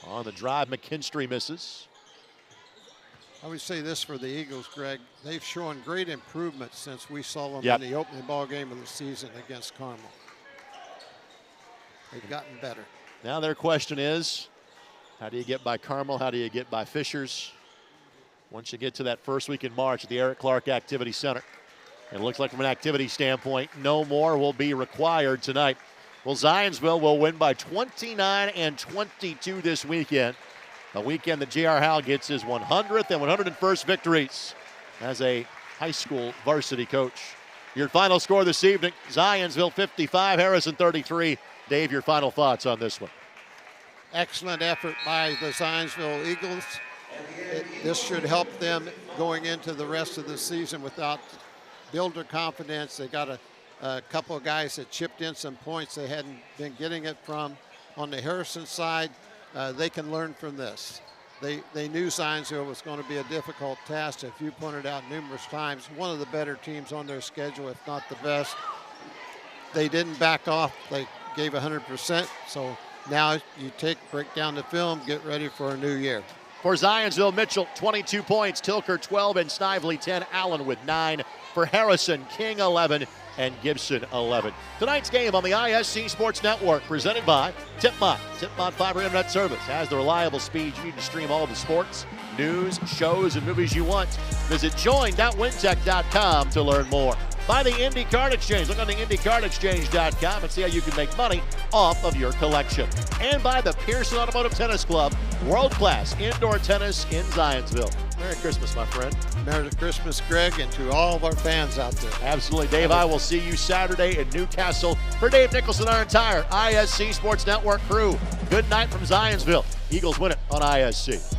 On the drive, McKinstry misses. I would say this for the Eagles, Greg. They've shown great improvement since we saw them Yep. in the opening ball game of the season against Carmel. They've gotten better. Now their question is, how do you get by Carmel? How do you get by Fishers? Once you get to that first week in March at the Eric Clark Activity Center. It looks like from an activity standpoint, no more will be required tonight. Well, Zionsville will win by 29-22 this weekend. A weekend that J.R. Howell gets his 100th and 101st victories as a high school varsity coach. Your final score this evening, Zionsville 55, Harrison 33. Dave, your final thoughts on this one? Excellent effort by the Zionsville Eagles. This should help them going into the rest of the season without build their confidence. They got a couple of guys that chipped in some points they hadn't been getting it from. On the Harrison side, they can learn from this. They knew Zionsville was going to be a difficult task. If you pointed out numerous times, one of the better teams on their schedule, if not the best. They didn't back off. They gave 100%. So now you break down the film, get ready for a new year. For Zionsville, Mitchell, 22 points, Tilker 12, and Snively 10, Allen with 9. For Harrison, King 11, and Gibson 11. Tonight's game on the ISC Sports Network, presented by Tipmont. Tipmont Fiber Internet Service has the reliable speed you need to stream all the sports, news, shows, and movies you want. Visit join.wintech.com to learn more. By the Indy Card Exchange. Look on the IndyCardExchange.com and see how you can make money off of your collection. And by the Pearson Automotive Tennis Club, world-class indoor tennis in Zionsville. Merry Christmas, my friend. Merry Christmas, Greg, and to all of our fans out there. Absolutely. Dave, I will see you Saturday in Newcastle. For Dave Nicholson, our entire ISC Sports Network crew, good night from Zionsville. Eagles win it on ISC.